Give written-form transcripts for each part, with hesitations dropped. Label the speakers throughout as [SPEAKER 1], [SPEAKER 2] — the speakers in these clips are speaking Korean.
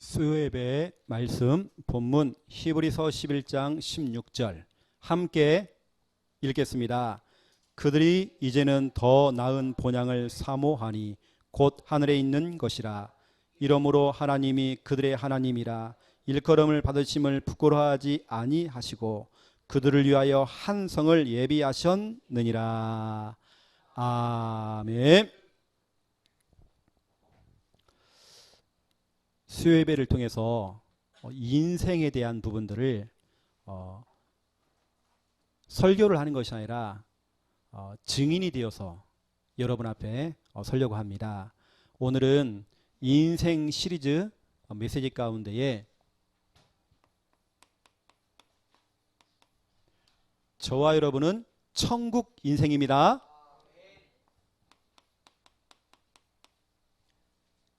[SPEAKER 1] 수요예배 말씀 본문 히브리서 11장 16절 함께 읽겠습니다. 그들이 이제는 더 나은 본향을 사모하니 곧 하늘에 있는 것이라. 이러므로 하나님이 그들의 하나님이라 일컬음을 받으심을 부끄러워하지 아니하시고 그들을 위하여 한 성을 예비하셨느니라. 아멘. 수요예배를 통해서 인생에 대한 부분들을 설교를 하는 것이 아니라 증인이 되어서 여러분 앞에 서려고 합니다. 오늘은 인생 시리즈 메시지 가운데에 저와 여러분은 천국 인생입니다.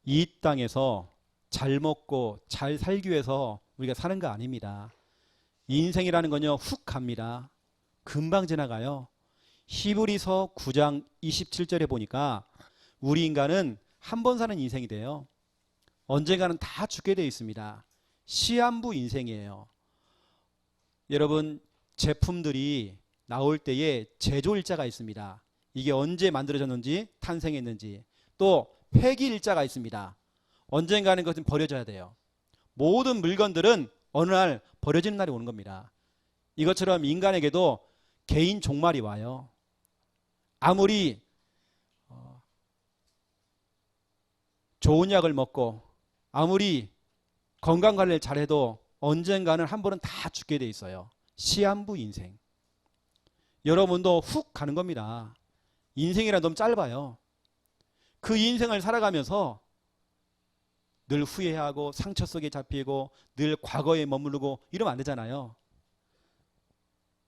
[SPEAKER 1] 이 땅에서 잘 먹고 잘 살기 위해서 우리가 사는 거 아닙니다. 인생이라는 건요 훅 갑니다. 금방 지나가요. 히브리서 9장 27절에 보니까 우리 인간은 한 번 사는 인생이 돼요. 언젠가는 다 죽게 되어 있습니다. 시한부 인생이에요. 여러분, 제품들이 나올 때에 제조일자가 있습니다. 이게 언제 만들어졌는지, 탄생했는지. 또 폐기일자가 있습니다. 언젠가는 그것은 버려져야 돼요. 모든 물건들은 어느 날 버려지는 날이 오는 겁니다. 이것처럼 인간에게도 개인 종말이 와요. 아무리 좋은 약을 먹고 아무리 건강관리를 잘해도 언젠가는 한 번은 다 죽게 돼 있어요. 시한부 인생. 여러분도 훅 가는 겁니다. 인생이란 너무 짧아요. 그 인생을 살아가면서 늘 후회하고 상처 속에 잡히고 늘 과거에 머무르고 이러면 안 되잖아요.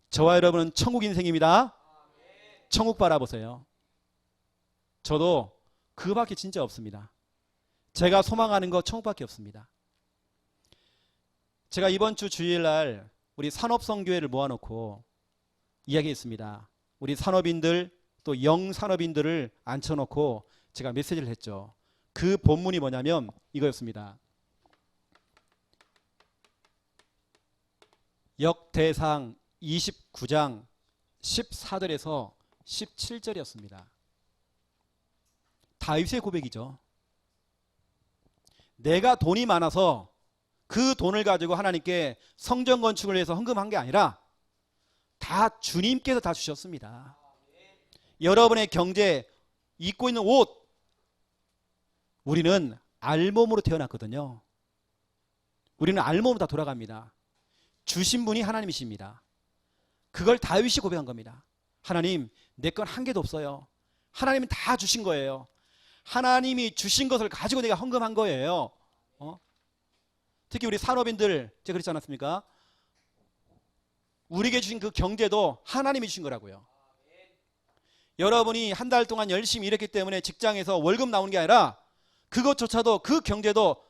[SPEAKER 1] 저와 여러분은 천국 인생입니다. 천국 바라보세요. 저도 그거밖에 진짜 없습니다. 제가 소망하는 거 천국밖에 없습니다. 제가 이번 주 주일날 우리 산업성교회를 모아놓고 이야기했습니다. 우리 산업인들 또 영산업인들을 앉혀놓고 제가 메시지를 했죠. 그 본문이 뭐냐면 이거였습니다. 역대상 29장 14절에서 17절이었습니다. 다윗의 고백이죠. 내가 돈이 많아서 그 돈을 가지고 하나님께 성전 건축을 위해서 헌금한 게 아니라 다 주님께서 다 주셨습니다. 여러분의 경제, 입고 있는 옷, 우리는 알몸으로 태어났거든요. 우리는 알몸으로 다 돌아갑니다. 주신 분이 하나님이십니다. 그걸 다윗이 고백한 겁니다. 하나님, 내 건 한 개도 없어요. 하나님은 다 주신 거예요. 하나님이 주신 것을 가지고 내가 헌금한 거예요. 특히 우리 산업인들, 제가 그랬지 않았습니까? 우리에게 주신 그 경제도 하나님이 주신 거라고요. 여러분이 한 달 동안 열심히 일했기 때문에 직장에서 월급 나오는 게 아니라 그것조차도 그 경제도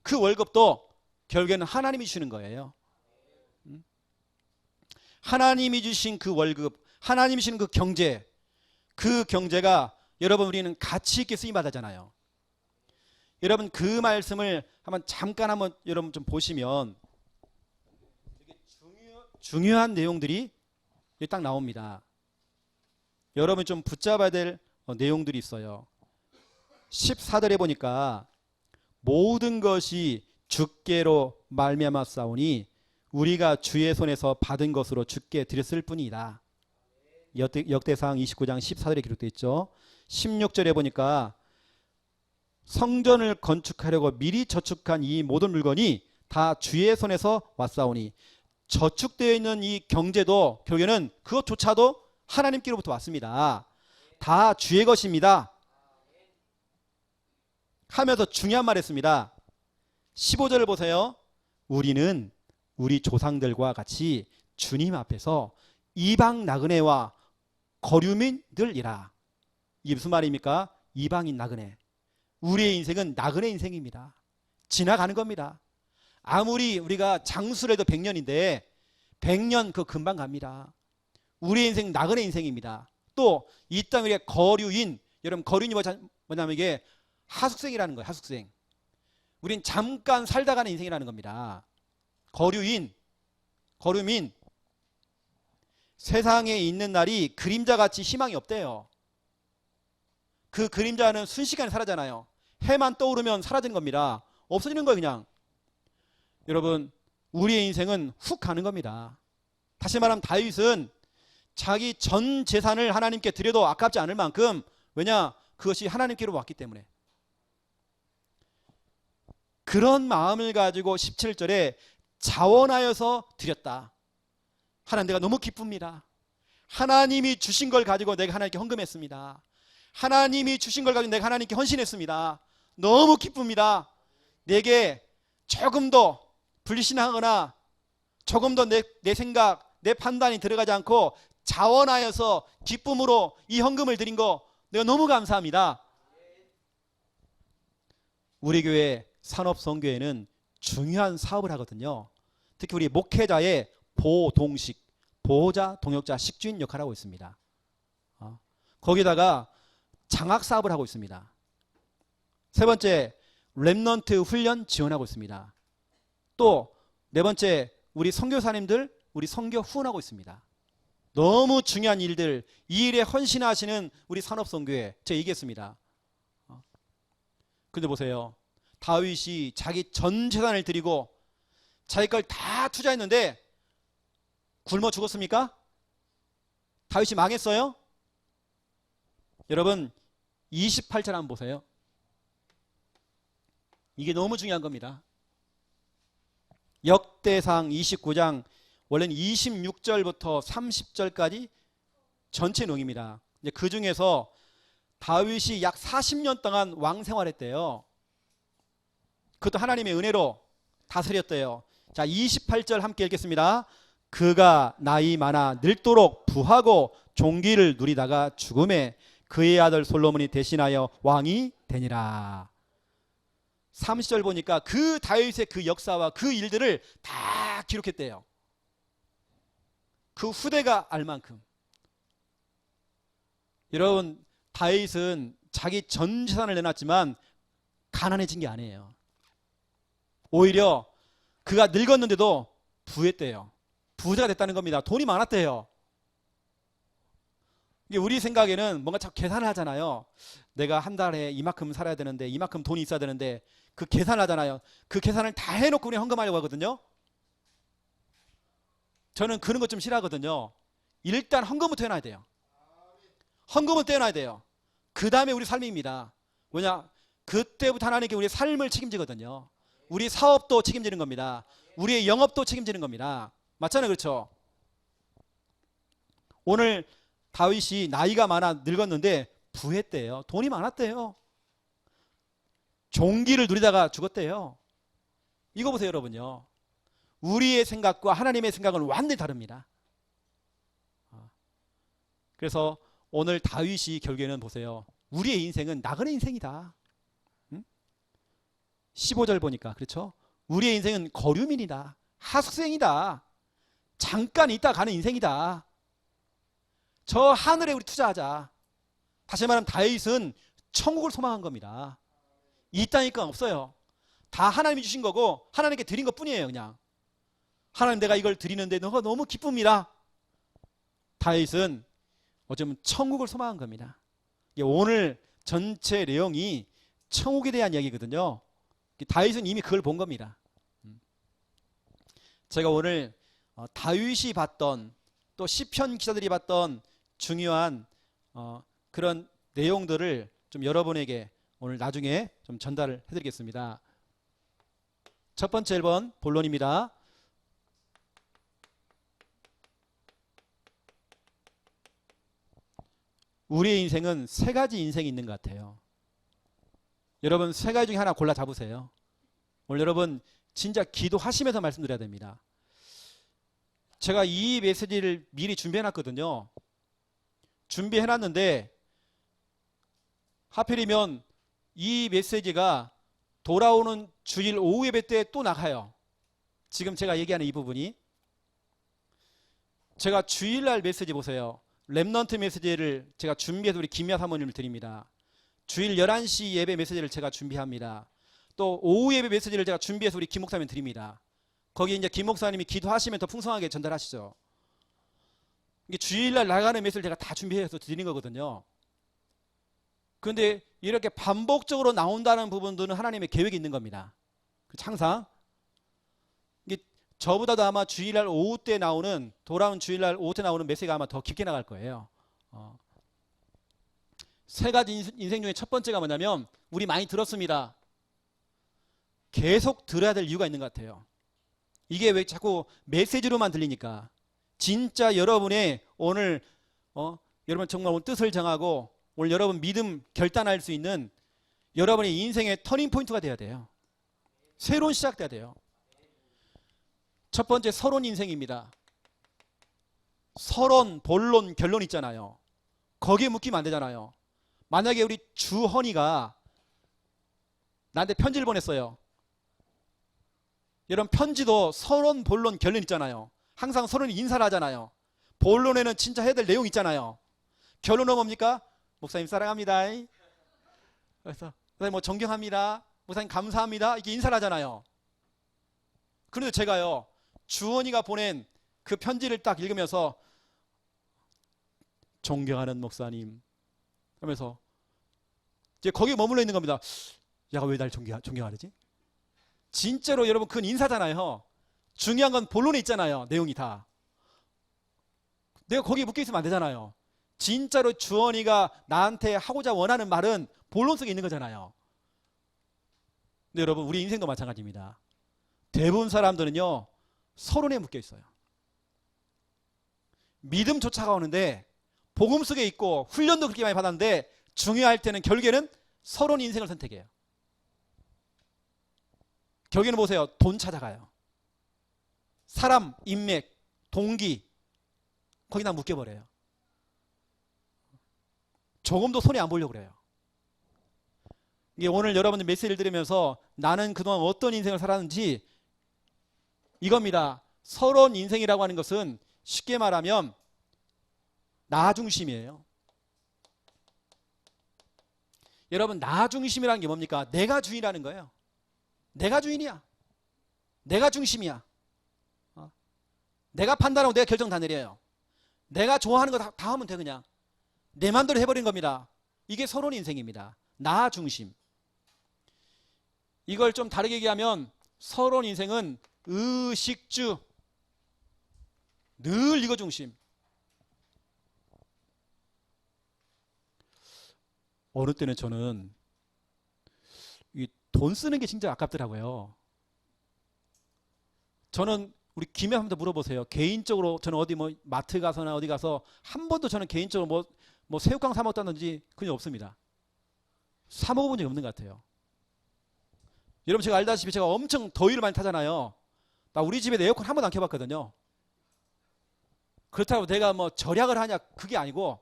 [SPEAKER 1] 그 월급도 결국에는 하나님이 주시는 거예요. 하나님이 주신 그 월급, 하나님이 주신 그 경제가 여러분 우리는 가치 있게 쓰임받았잖아요. 여러분 그 말씀을 잠깐 여러분 좀 보시면 되게 중요한 내용들이 딱 나옵니다. 여러분이 좀 붙잡아야 될 내용들이 있어요. 14절에 보니까 모든 것이 주께로 말미암아 싸우니 우리가 주의 손에서 받은 것으로 주께 드렸을 뿐이다. 역대상 29장 14절에 기록되어 있죠. 16절에 보니까 성전을 건축하려고 미리 저축한 이 모든 물건이 다 주의 손에서 왔사오니 저축되어 있는 이 경제도 결국에는 그것조차도 하나님께로부터 왔습니다. 다 주의 것입니다. 하면서 중요한 말 했습니다. 15절을 보세요. 우리는 우리 조상들과 같이 주님 앞에서 이방 나그네와 거류민들이라. 이게 무슨 말입니까? 이방인 나그네. 우리의 인생은 나그네 인생입니다. 지나가는 겁니다. 아무리 우리가 장수를 해도 100년인데 100년 그 금방 갑니다. 우리의 인생 나그네 인생입니다. 또 이 땅 위에 거류인, 여러분 거류인이 뭐냐면 이게 하숙생이라는 거예요. 하숙생. 우린 잠깐 살다 가는 인생이라는 겁니다. 거류민. 세상에 있는 날이 그림자같이 희망이 없대요. 그 그림자는 순식간에 사라지잖아요. 해만 떠오르면 사라지는 겁니다. 없어지는 거예요, 그냥. 여러분, 우리의 인생은 훅 가는 겁니다. 다시 말하면 다윗은 자기 전 재산을 하나님께 드려도 아깝지 않을 만큼, 왜냐? 그것이 하나님께로 왔기 때문에. 그런 마음을 가지고 17절에 자원하여서 드렸다. 하나님, 내가 너무 기쁩니다. 하나님이 주신 걸 가지고 내가 하나님께 헌금했습니다. 하나님이 주신 걸 가지고 내가 하나님께 헌신했습니다. 너무 기쁩니다. 내게 조금 더 불신하거나 조금 더 내 생각, 내 판단이 들어가지 않고 자원하여서 기쁨으로 이 헌금을 드린 거 내가 너무 감사합니다. 우리 교회 산업선교회는 중요한 사업을 하거든요. 특히 우리 목회자의 보동식, 보호자, 동역자, 식주인 역할을 하고 있습니다. 거기다가 장학 사업을 하고 있습니다. 세 번째, 렘넌트 훈련 지원하고 있습니다. 또 네 번째, 우리 선교사님들 우리 선교 후원하고 있습니다. 너무 중요한 일들, 이 일에 헌신하시는 우리 산업선교회, 제가 얘기했습니다. 근데 보세요. 다윗이 자기 전 재산을 드리고 자기 걸 다 투자했는데 굶어 죽었습니까? 다윗이 망했어요? 여러분, 28절 한번 보세요. 이게 너무 중요한 겁니다. 역대상 29장, 원래는 26절부터 30절까지 전체 내용입니다. 그 중에서 다윗이 약 40년 동안 왕 생활했대요. 그것도 하나님의 은혜로 다스렸대요. 자, 28절 함께 읽겠습니다. 그가 나이 많아 늙도록 부하고 종기를 누리다가 죽음에 그의 아들 솔로몬이 대신하여 왕이 되니라. 30절 보니까 그 다윗의 그 역사와 그 일들을 다 기록했대요. 그 후대가 알 만큼. 여러분, 다윗은 자기 전 재산을 내놨지만 가난해진 게 아니에요. 오히려 그가 늙었는데도 부했대요. 부자가 됐다는 겁니다. 돈이 많았대요. 이게 우리 생각에는 뭔가 자꾸 계산을 하잖아요. 내가 한 달에 이만큼 살아야 되는데, 이만큼 돈이 있어야 되는데, 그 계산을 하잖아요. 그 계산을 다 해놓고 우리 헌금하려고 하거든요. 저는 그런 것 좀 싫어하거든요. 일단 헌금부터 해놔야 돼요. 헌금부터 해놔야 돼요. 그 다음에 우리 삶입니다. 왜냐? 그때부터 하나님께 우리의 삶을 책임지거든요. 우리 사업도 책임지는 겁니다. 우리의 영업도 책임지는 겁니다. 맞잖아요, 그렇죠? 오늘 다윗이 나이가 많아 늙었는데 부했대요. 돈이 많았대요. 종기를 누리다가 죽었대요. 이거 보세요, 여러분요. 우리의 생각과 하나님의 생각은 완전히 다릅니다. 그래서 오늘 다윗이 결국에는 보세요. 우리의 인생은 나그네 인생이다. 15절 보니까 그렇죠? 우리의 인생은 거류민이다. 하숙생이다. 잠깐 있다 가는 인생이다. 저 하늘에 우리 투자하자. 다시 말하면 다윗은 천국을 소망한 겁니다. 이 땅이 없어요. 다 하나님이 주신 거고 하나님께 드린 것 뿐이에요. 그냥 하나님, 내가 이걸 드리는데 너가 너무 기쁩니다. 다윗은 어쩌면 천국을 소망한 겁니다. 오늘 전체 내용이 천국에 대한 이야기거든요. 다윗은 이미 그걸 본 겁니다. 제가 오늘 다윗이 봤던, 또 시편 기자들이 봤던 중요한 그런 내용들을 좀 여러분에게 오늘 나중에 좀 전달을 해드리겠습니다. 첫 번째 1번 본론입니다. 우리의 인생은 세 가지 인생이 있는 것 같아요. 여러분, 세 가지 중에 하나 골라 잡으세요. 오늘 여러분 진짜 기도하시면서 말씀드려야 됩니다. 제가 이 메시지를 미리 준비해놨거든요. 준비해놨는데 하필이면 이 메시지가 돌아오는 주일 오후 예배 때 또 나가요. 지금 제가 얘기하는 이 부분이. 제가 주일날 메시지 보세요. 렘넌트 메시지를 제가 준비해서 우리 김미아 사모님을 드립니다. 주일 11시 예배 메시지를 제가 준비합니다. 또 오후 예배 메시지를 제가 준비해서 우리 김 목사님 드립니다. 거기 이제 김 목사님이 기도하시면 더 풍성하게 전달하시죠. 이게 주일날 나가는 메시지를 제가 다 준비해서 드리는 거거든요. 그런데 이렇게 반복적으로 나온다는 부분들은 하나님의 계획이 있는 겁니다. 항상 이게 저보다도 아마 주일날 오후 때 나오는, 돌아온 주일날 오후 때 나오는 메시지가 아마 더 깊게 나갈 거예요. 세 가지 인생 중에 첫 번째가 뭐냐면, 우리 많이 들었습니다. 계속 들어야 될 이유가 있는 것 같아요. 이게 왜 자꾸 메시지로만 들리니까. 진짜 여러분의 오늘 여러분 정말 오늘 뜻을 정하고 오늘 여러분 믿음 결단할 수 있는 여러분의 인생의 터닝 포인트가 돼야 돼요. 새로운 시작돼야 돼요. 첫 번째, 서론 인생입니다. 서론, 본론, 결론 있잖아요. 거기에 묶이면 안 되잖아요. 만약에 우리 주헌이가 나한테 편지를 보냈어요. 여러분, 편지도 서론, 본론, 결론 있잖아요. 항상 서론이 인사를 하잖아요. 본론에는 진짜 해야 될 내용 있잖아요. 결론은 뭡니까? 목사님 사랑합니다. 그래서 목사님 뭐 존경합니다. 목사님 감사합니다. 이게 인사를 하잖아요. 그런데 제가요, 주원이가 보낸 그 편지를 딱 읽으면서 존경하는 목사님 하면서 이제 거기에 머물러 있는 겁니다. 야가 왜 날 존경하지? 진짜로 여러분, 그건 인사잖아요. 중요한 건 본론에 있잖아요. 내용이 다. 내가 거기에 묶여 있으면 안 되잖아요. 진짜로 주원이가 나한테 하고자 원하는 말은 본론 속에 있는 거잖아요. 근데 여러분, 우리 인생도 마찬가지입니다. 대부분 사람들은요, 서론에 묶여 있어요. 믿음 쫓아가 오는데 복음 속에 있고 훈련도 그렇게 많이 받았는데 중요할 때는 결국에는 서론 인생을 선택해요. 결국에는 보세요. 돈 찾아가요. 사람, 인맥, 동기, 거기다 묶여버려요. 조금도 손에 안 보려고 그래요. 이게 오늘 여러분들 메시지를 들으면서 나는 그동안 어떤 인생을 살았는지 이겁니다. 서론 인생이라고 하는 것은 쉽게 말하면 나 중심이에요. 여러분, 나 중심이라는 게 뭡니까? 내가 주인이라는 거예요. 내가 주인이야. 내가 중심이야. 내가 판단하고 내가 결정 다 내려요. 내가 좋아하는 거 다 하면 돼. 그냥 내 맘대로 해버린 겁니다. 이게 서론 인생입니다. 나 중심. 이걸 좀 다르게 얘기하면 서론 인생은 의식주, 늘 이거 중심. 어느 때는 저는 이 돈 쓰는 게 진짜 아깝더라고요. 저는 우리 김에 한번 더 물어보세요. 개인적으로 저는 어디 뭐 마트 가서나 어디 가서 한 번도 저는 개인적으로 뭐 새우깡 사 먹었다든지 그게 없습니다. 사 먹어본 적이 없는 것 같아요. 여러분, 제가 알다시피 제가 엄청 더위를 많이 타잖아요. 나 우리 집에 에어컨 한 번도 안 켜봤거든요. 그렇다고 내가 뭐 절약을 하냐, 그게 아니고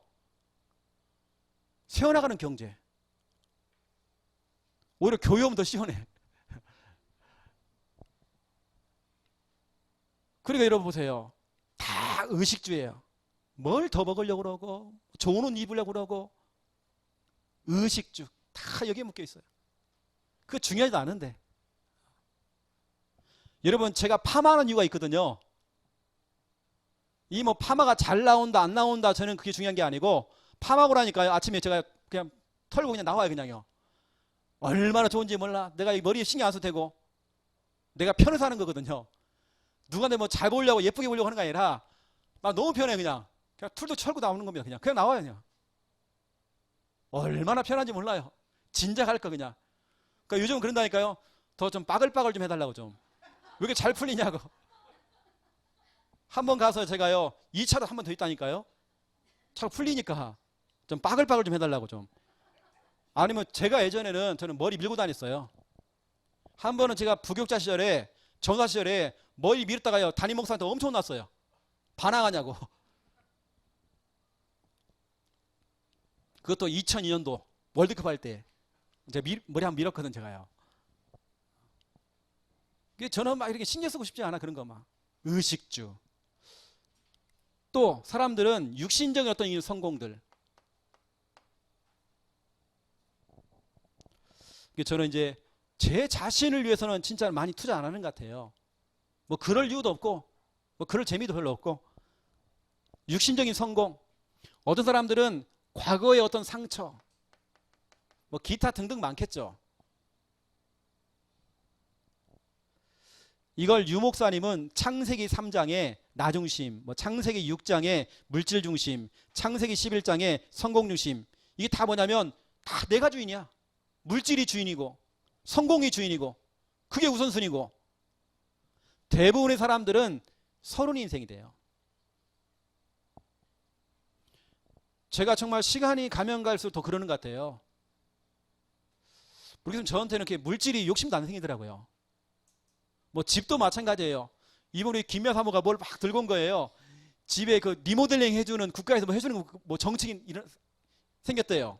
[SPEAKER 1] 새어나가는 경제. 오히려 교회오면 더 시원해. 그러니까 여러분 보세요. 다 의식주예요. 뭘 더 먹으려고 그러고 좋은 옷 입으려고 그러고 의식주. 다 여기에 묶여 있어요. 그거 중요하지도 않은데. 여러분, 제가 파마하는 이유가 있거든요. 이 뭐 파마가 잘 나온다 안 나온다 저는 그게 중요한 게 아니고, 파마고 나니까요, 아침에 제가 그냥 털고 그냥 나와요. 그냥요. 얼마나 좋은지 몰라. 내가 이 머리에 신경 안 써도 되고 내가 편해서 하는 거거든요. 누가 내 뭐 잘 보려고 예쁘게 보려고 하는 게 아니라 나 너무 편해. 그냥 툴도 철고 나오는 겁니다. 그냥 나와요. 그냥 얼마나 편한지 몰라요. 진작 할 거 그냥. 그러니까 요즘은 그런다니까요. 더 좀 빠글빠글 좀 해달라고 좀. 왜 이렇게 잘 풀리냐고. 한 번 가서 제가요 2차도 한 번 더 있다니까요. 잘 풀리니까 좀 빠글빠글 좀 해달라고 좀. 아니면 제가 예전에는 저는 머리 밀고 다녔어요. 한 번은 제가 부교육자 시절에, 전사 시절에 머리 밀었다가요 담임 목사한테 엄청 혼났어요. 반항하냐고. 그것도 2002년도 월드컵 할 때 제가 머리 한번 밀었거든 제가요. 저는 막 이렇게 신경 쓰고 싶지 않아. 그런 거 막. 의식주. 또 사람들은 육신적인 어떤 성공들. 저는 이제 제 자신을 위해서는 진짜 많이 투자 안 하는 것 같아요. 뭐 그럴 이유도 없고 뭐 그럴 재미도 별로 없고 육신적인 성공, 어떤 사람들은 과거의 어떤 상처, 뭐 기타 등등 많겠죠. 이걸 유 목사님은 창세기 3장의 나중심, 뭐 창세기 6장의 물질중심, 창세기 11장의 성공중심, 이게 다 뭐냐면 다 내가 주인이야. 물질이 주인이고 성공이 주인이고 그게 우선순위고, 대부분의 사람들은 서론이 인생이 돼요. 제가 정말 시간이 가면 갈수록 더 그러는 것 같아요. 모르겠으면 저한테는 이렇게 물질이 욕심도 안 생기더라고요. 뭐 집도 마찬가지예요. 이번 우리 김여 사모가 뭘 막 들고 온 거예요. 집에 그 리모델링 해주는, 국가에서 뭐 해주는 뭐 정책인 이런 생겼대요.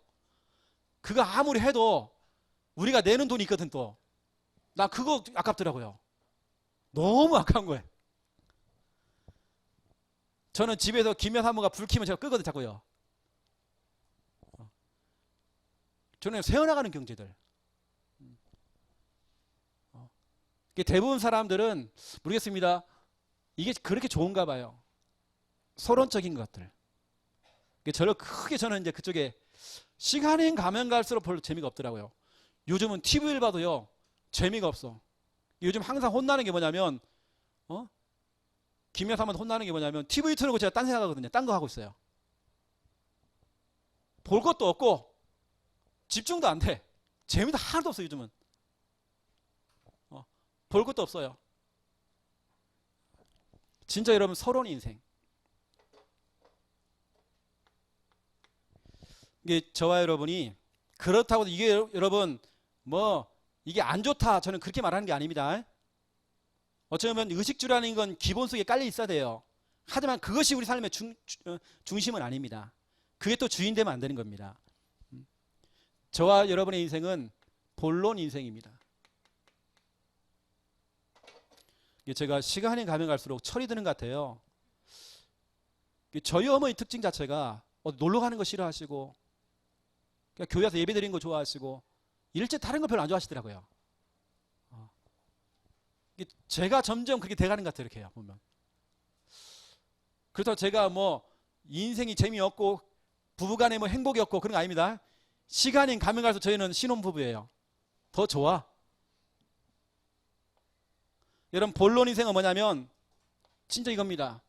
[SPEAKER 1] 그거 아무리 해도 우리가 내는 돈이 있거든. 또 나 그거 아깝더라고요. 너무 아까운 거예요. 저는 집에서 김여 사모가 불 켜면 제가 끄거든 자꾸요. 저는 새어나가는 경제들. 대부분 사람들은 모르겠습니다. 이게 그렇게 좋은가 봐요. 서론적인 것들. 저를 크게 저는 이제 그쪽에 시간이 가면 갈수록 별로 재미가 없더라고요. 요즘은 TV를 봐도요 재미가 없어. 요즘 항상 혼나는 게 뭐냐면 김여사만 혼나는 게 뭐냐면 TV 틀고 제가 딴 생각하거든요. 딴 거 하고 있어요. 볼 것도 없고 집중도 안 돼. 재미도 하나도 없어 요즘은. 볼 것도 없어요. 진짜 여러분 서론 인생. 이게 저와 여러분이 그렇다고 이게 여러분 뭐 이게 안 좋다 저는 그렇게 말하는 게 아닙니다. 어쩌면 의식주라는 건 기본 속에 깔려 있어야 돼요. 하지만 그것이 우리 삶의 중심은 아닙니다. 그게 또 주인 되면 안 되는 겁니다. 저와 여러분의 인생은 본론 인생입니다. 제가 시간이 가면 갈수록 철이 드는 것 같아요. 저희 어머니 특징 자체가 놀러 가는 거 싫어하시고 교회 와서 예배 드리는 거 좋아하시고 일제 다른 거 별로 안 좋아하시더라고요. 제가 점점 그렇게 돼가는 것 같아요. 이렇게 보면. 그렇다고 제가 뭐 인생이 재미없고 부부간에 뭐 행복이 없고 그런 거 아닙니다. 시간이 가면 갈수록 저희는 신혼부부예요. 더 좋아. 여러분 본론 인생은 뭐냐면 진짜 이겁니다.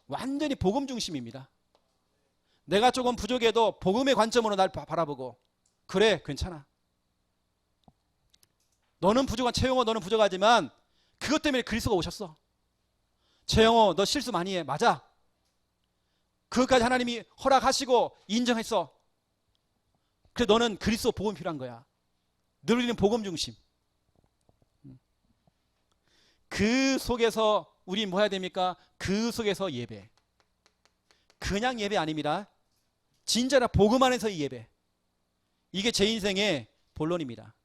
[SPEAKER 1] 완전히 복음 중심입니다. 내가 조금 부족해도 복음의 관점으로 날 바라보고 그래 괜찮아. 너는 부족한 최영호 너는 부족하지만 그것 때문에 그리스도가 오셨어. 최영호 너 실수 많이 해. 맞아. 그것까지 하나님이 허락하시고 인정했어. 그래 너는 그리스도 복음 필요한 거야. 늘 우리는 복음 중심. 그 속에서 우리 뭐 해야 됩니까? 그 속에서 예배. 그냥 예배 아닙니다. 진짜나 복음 안에서의 예배. 이게 제 인생의 본론입니다.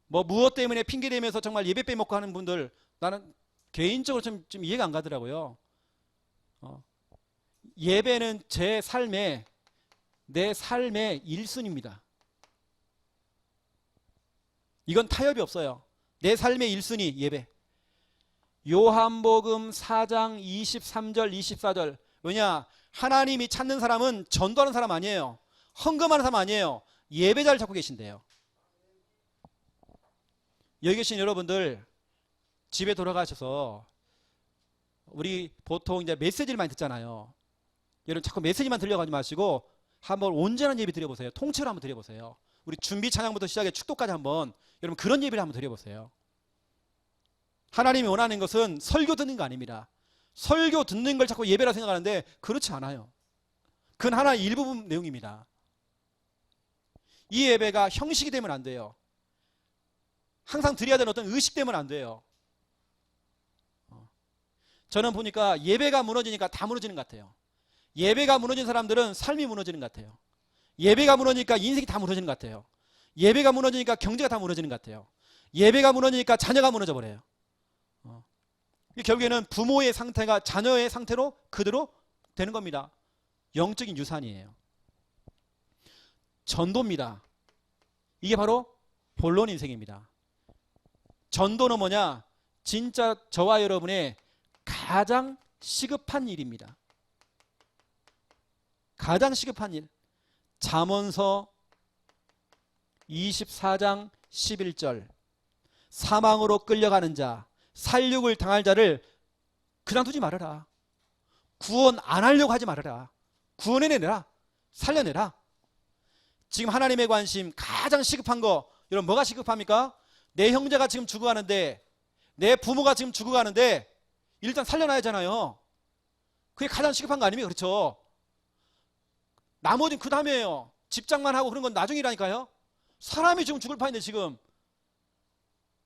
[SPEAKER 1] 뭐 무엇 때문에 핑계대면서 정말 예배 빼먹고 하는 분들 나는 개인적으로 좀 이해가 안 가더라고요. 예배는 내 삶의 1순위입니다. 이건 타협이 없어요. 내 삶의 1순위 예배. 요한복음 4장 23절 24절. 왜냐? 하나님이 찾는 사람은 전도하는 사람 아니에요. 헌금하는 사람 아니에요. 예배자를 찾고 계신대요. 여기 계신 여러분들 집에 돌아가셔서 우리 보통 이제 메시지를 많이 듣잖아요. 여러분 자꾸 메시지만 들려가지 마시고 한번 온전한 예배 드려보세요. 통째로 한번 드려보세요. 우리 준비 찬양부터 시작해 축도까지 한번 여러분 그런 예배를 한번 드려보세요. 하나님이 원하는 것은 설교 듣는 거 아닙니다. 설교 듣는 걸 자꾸 예배라 생각하는데 그렇지 않아요. 그건 하나의 일부분 내용입니다. 이 예배가 형식이 되면 안 돼요. 항상 드려야 되는 어떤 의식 되면 안 돼요. 저는 보니까 예배가 무너지니까 다 무너지는 것 같아요. 예배가 무너진 사람들은 삶이 무너지는 것 같아요. 예배가 무너지니까 인생이 다 무너지는 것 같아요. 예배가 무너지니까 경제가 다 무너지는 것 같아요. 예배가 무너지니까 자녀가 무너져 버려요. 결국에는 부모의 상태가 자녀의 상태로 그대로 되는 겁니다. 영적인 유산이에요. 전도입니다. 이게 바로 본론 인생입니다. 전도는 뭐냐? 진짜 저와 여러분의 가장 시급한 일입니다. 가장 시급한 일. 잠언서 24장 11절. 사망으로 끌려가는 자, 살육을 당할 자를 그냥 두지 말아라. 구원 안 하려고 하지 말아라. 구원해내라. 살려내라. 지금 하나님의 관심 가장 시급한 거, 여러분 뭐가 시급합니까? 내 형제가 지금 죽어가는데, 내 부모가 지금 죽어가는데 일단 살려놔야 하잖아요. 그게 가장 시급한 거 아닙니까? 그렇죠? 나머지는 그 다음이에요. 집장만 하고 그런 건 나중이라니까요. 사람이 지금 죽을 판인데 지금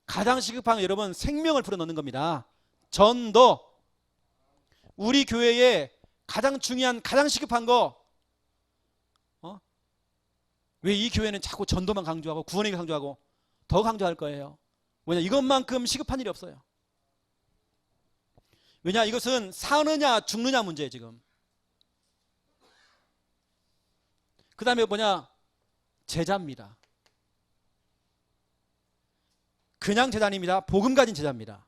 [SPEAKER 1] 가장 시급한 건 여러분 생명을 불어넣는 겁니다. 전도. 우리 교회에 가장 중요한 가장 시급한 거, 왜 이 교회는 자꾸 전도만 강조하고 구원을 강조하고 더 강조할 거예요. 왜냐? 이것만큼 시급한 일이 없어요. 왜냐? 이것은 사느냐 죽느냐 문제예요 지금. 그 다음에 뭐냐? 제자입니다. 그냥 제자 아닙니다. 복음 가진 제자입니다.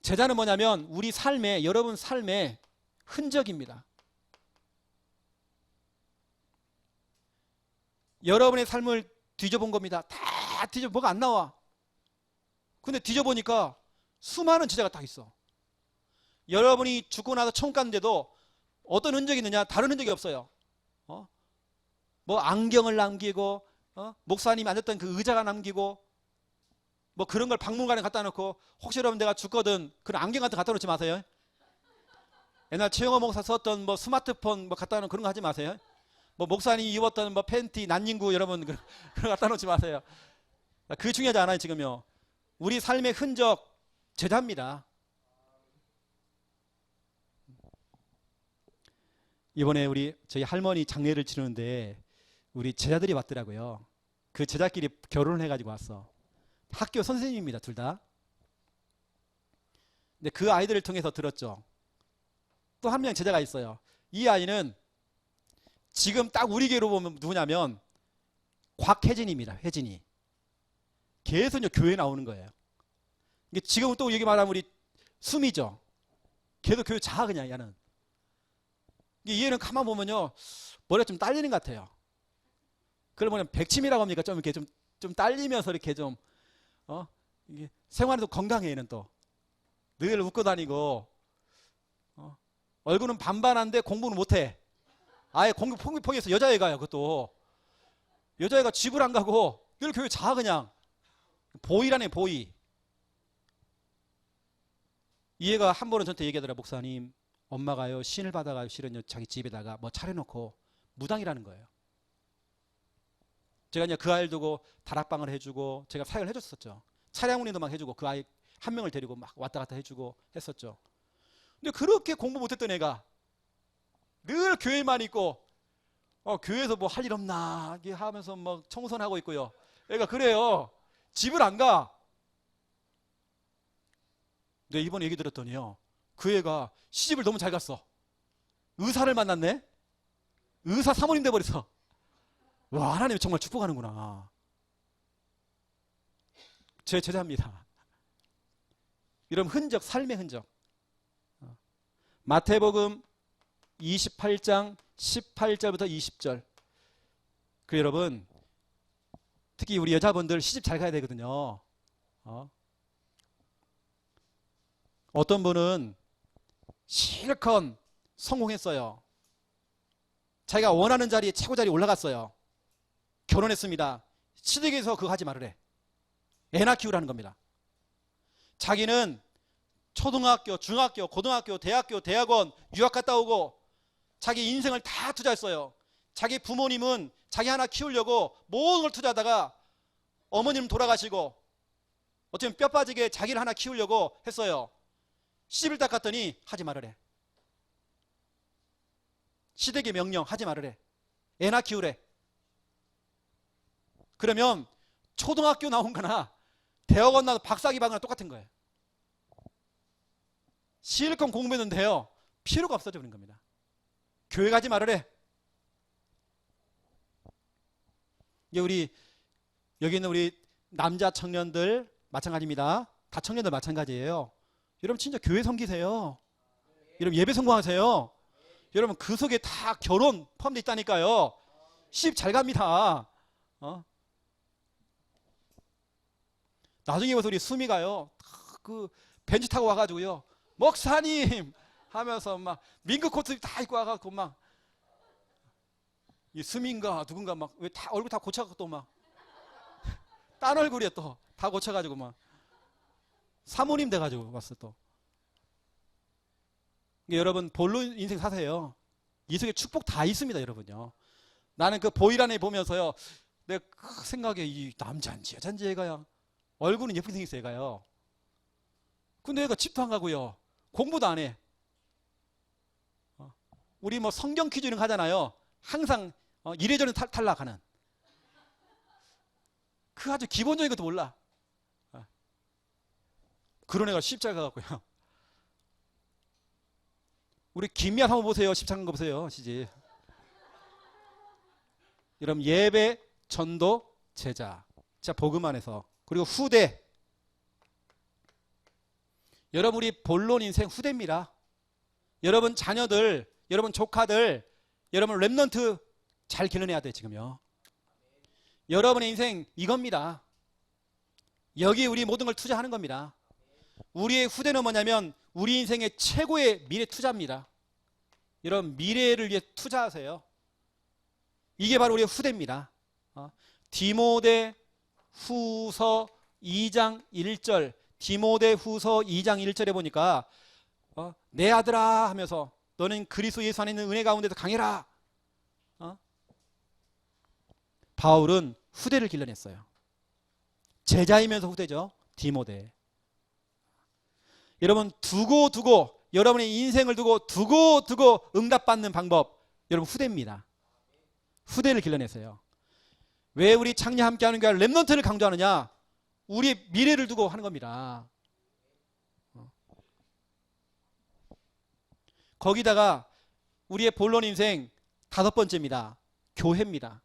[SPEAKER 1] 제자는 뭐냐면 우리 삶에, 여러분 삶의 흔적입니다. 여러분의 삶을 뒤져본 겁니다. 다 뒤져, 뭐가 안 나와. 근데 뒤져보니까 수많은 제자가 다 있어. 여러분이 죽고 나서 천국 갔는데도 어떤 흔적이 있느냐? 다른 흔적이 없어요. 뭐 안경을 남기고, 목사님이 앉았던 그 의자가 남기고, 뭐 그런 걸 박물관에 갖다 놓고, 혹시 여러분 내가 죽거든 그런 안경 같은 거 갖다 놓지 마세요. 옛날 최영호 목사 썼던 뭐 스마트폰 뭐 갖다 놓은 그런 거 하지 마세요. 뭐 목사님이 입었던 뭐 팬티 난닝구 여러분 그런 거 갖다 놓지 마세요. 그게 중요하지 않아요 지금요. 우리 삶의 흔적 제자입니다. 이번에 저희 할머니 장례를 치르는데 우리 제자들이 왔더라고요. 그 제자끼리 결혼을 해가지고 왔어. 학교 선생님입니다, 둘 다. 근데 그 아이들을 통해서 들었죠. 또 한 명 제자가 있어요. 이 아이는 지금 딱 우리 교회로 보면 누구냐면 곽혜진입니다. 혜진이. 계속 이제 교회 나오는 거예요. 지금 또 여기 말하면 우리 수미죠. 걔도 교회 자 그냥 얘는. 얘는 가만 보면요 머리가 좀 딸리는 것 같아요. 그러면 백침이라고 합니까? 좀 이렇게 좀 딸리면서 이렇게 좀 이게 생활에도 건강해. 얘는 또 늘 웃고 다니고 얼굴은 반반한데 공부는 못해. 아예 공부 포기해서 여자애 가요. 그것도 여자애가 집을 안 가고 늘 교회 자 그냥. 보이라네 보이. 이 애가 한 번은 저한테 얘기하더라. 목사님 엄마가요 신을 받아가요 실은요 자기 집에다가 뭐 차려놓고 무당이라는 거예요. 제가 이제 그 아이를 두고 다락방을 해주고 제가 사역을 해줬었죠. 차량 운행도 막 해주고 그 아이 한 명을 데리고 막 왔다 갔다 해주고 했었죠. 근데 그렇게 공부 못했던 애가 늘 교회만 있고 교회에서 뭐 할 일 없나 하면서 뭐 청소하고 있고요. 애가 그래요. 집을 안 가. 근데 이번에 얘기 들었더니요 그 애가 시집을 너무 잘 갔어. 의사를 만났네. 의사 사모님 돼버렸어. 와, 하나님 정말 축복하는구나. 제 제자입니다. 이런 흔적, 삶의 흔적. 마태복음 28장 18절부터 20절. 그 여러분 특히 우리 여자분들 시집 잘 가야 되거든요. 어떤 분은 실컷 성공했어요. 자기가 원하는 자리에 최고 자리에 올라갔어요. 결혼했습니다. 시댁에서 그거 하지 말으래. 애나 키우라는 겁니다. 자기는 초등학교, 중학교, 고등학교, 대학교, 대학원 유학 갔다 오고 자기 인생을 다 투자했어요. 자기 부모님은 자기 하나 키우려고 모든 걸 투자하다가 어머님 돌아가시고 어쩌면 뼈 빠지게 자기를 하나 키우려고 했어요. 시집을 딱 갔더니 하지 말으래. 시댁의 명령 하지 말으래. 애나 키우래. 그러면 초등학교 나온 거나 대학원 나서 박사학위 받은 거나 똑같은 거예요. 실컷 공부했는데요 필요가 없어져 버린 겁니다. 교회 가지 말으래. 이게 우리 여기 있는 우리 남자 청년들 마찬가지입니다. 다 청년들 마찬가지예요. 여러분 진짜 교회 섬기세요. 여러분 예배 성공하세요. 여러분 그 속에 다 결혼 포함되어 있다니까요. 시집 잘 갑니다. 나중에 와서 우리 수미가요. 그 벤츠 타고 와가지고요. 목사님 하면서 막 민크 코트 다 입고 와가지고 막 이 수민가 누군가 막 왜 다 얼굴 다 고쳐갖고 또 막 딴 얼굴이에 또 다 고쳐가지고 막 사모님 돼가지고 왔어 또. 여러분 본로 인생 사세요. 이 속에 축복 다 있습니다, 여러분요. 나는 그 보이란에 보면서요, 내가 그 생각에 이 남자인지 여자인지 얘가요. 얼굴은 예쁘게 생겼어요, 얘가요. 근데 얘가 집도 안 가고요, 공부도 안 해. 우리 뭐 성경 퀴즈 이런 거 하잖아요. 항상 이래저래 탈락하는. 그 아주 기본적인 것도 몰라. 그런 애가 시집 잘 가갖고요. 우리 김미아 한번 보세요. 시집 잘 간 거 보세요. 시집. 여러분 예배, 전도, 제자. 자, 복음 안에서. 그리고 후대. 여러분 우리 본론 인생 후대입니다. 여러분 자녀들, 여러분 조카들, 여러분 랩넌트 잘 길러내야 돼 지금요. 여러분의 인생 이겁니다. 여기에 우리 모든 걸 투자하는 겁니다. 우리의 후대는 뭐냐면 우리 인생의 최고의 미래 투자입니다. 여러분 미래를 위해 투자하세요. 이게 바로 우리의 후대입니다. 디모데 후서 2장 1절, 디모데 후서 2장 1절에 보니까 내 아들아 하면서 너는 그리스도 예수 안에 있는 은혜 가운데서 강해라. 바울은 후대를 길러냈어요. 제자이면서 후대죠. 디모데. 여러분 두고 여러분의 인생을 두고 응답받는 방법, 여러분 후대입니다. 후대를 길러냈어요. 왜 우리 창녀 함께하는 교회 랩넌트를 강조하느냐? 우리의 미래를 두고 하는 겁니다. 거기다가 우리의 본론 인생 5번째입니다. 교회입니다.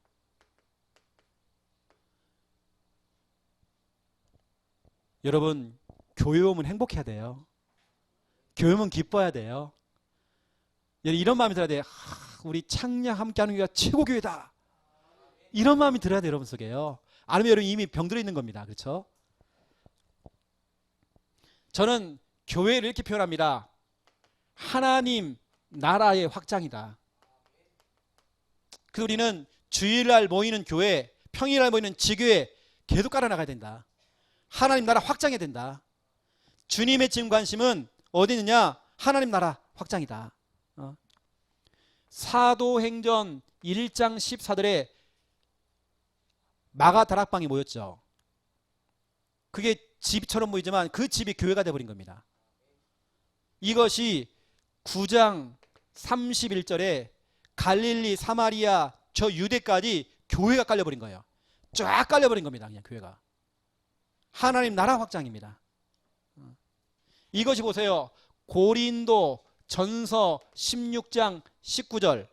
[SPEAKER 1] 여러분 교회 오면 행복해야 돼요. 교회 오면 기뻐야 돼요. 이런 마음이 들어야 돼요. 우리 창녀 함께하는 교회가 최고 교회다. 이런 마음이 들어야 돼요, 여러분 속에요. 아니면 여러분 이미 병들어 있는 겁니다. 그렇죠? 저는 교회를 이렇게 표현합니다. 하나님 나라의 확장이다. 그래서 우리는 주일날 모이는 교회, 평일날 모이는 지교회 계속 깔아나가야 된다. 하나님 나라 확장해야 된다. 주님의 지금 관심은 어디 있느냐? 하나님 나라 확장이다. 사도행전 1장 14절에 마가 다락방이 모였죠. 그게 집처럼 보이지만 그 집이 교회가 되어버린 겁니다. 이것이 9장 31절에 갈릴리, 사마리아, 저 유대까지 교회가 깔려버린 거예요. 쫙 깔려버린 겁니다. 그냥 교회가. 하나님 나라 확장입니다. 이것이 보세요. 고린도 전서 16장 19절.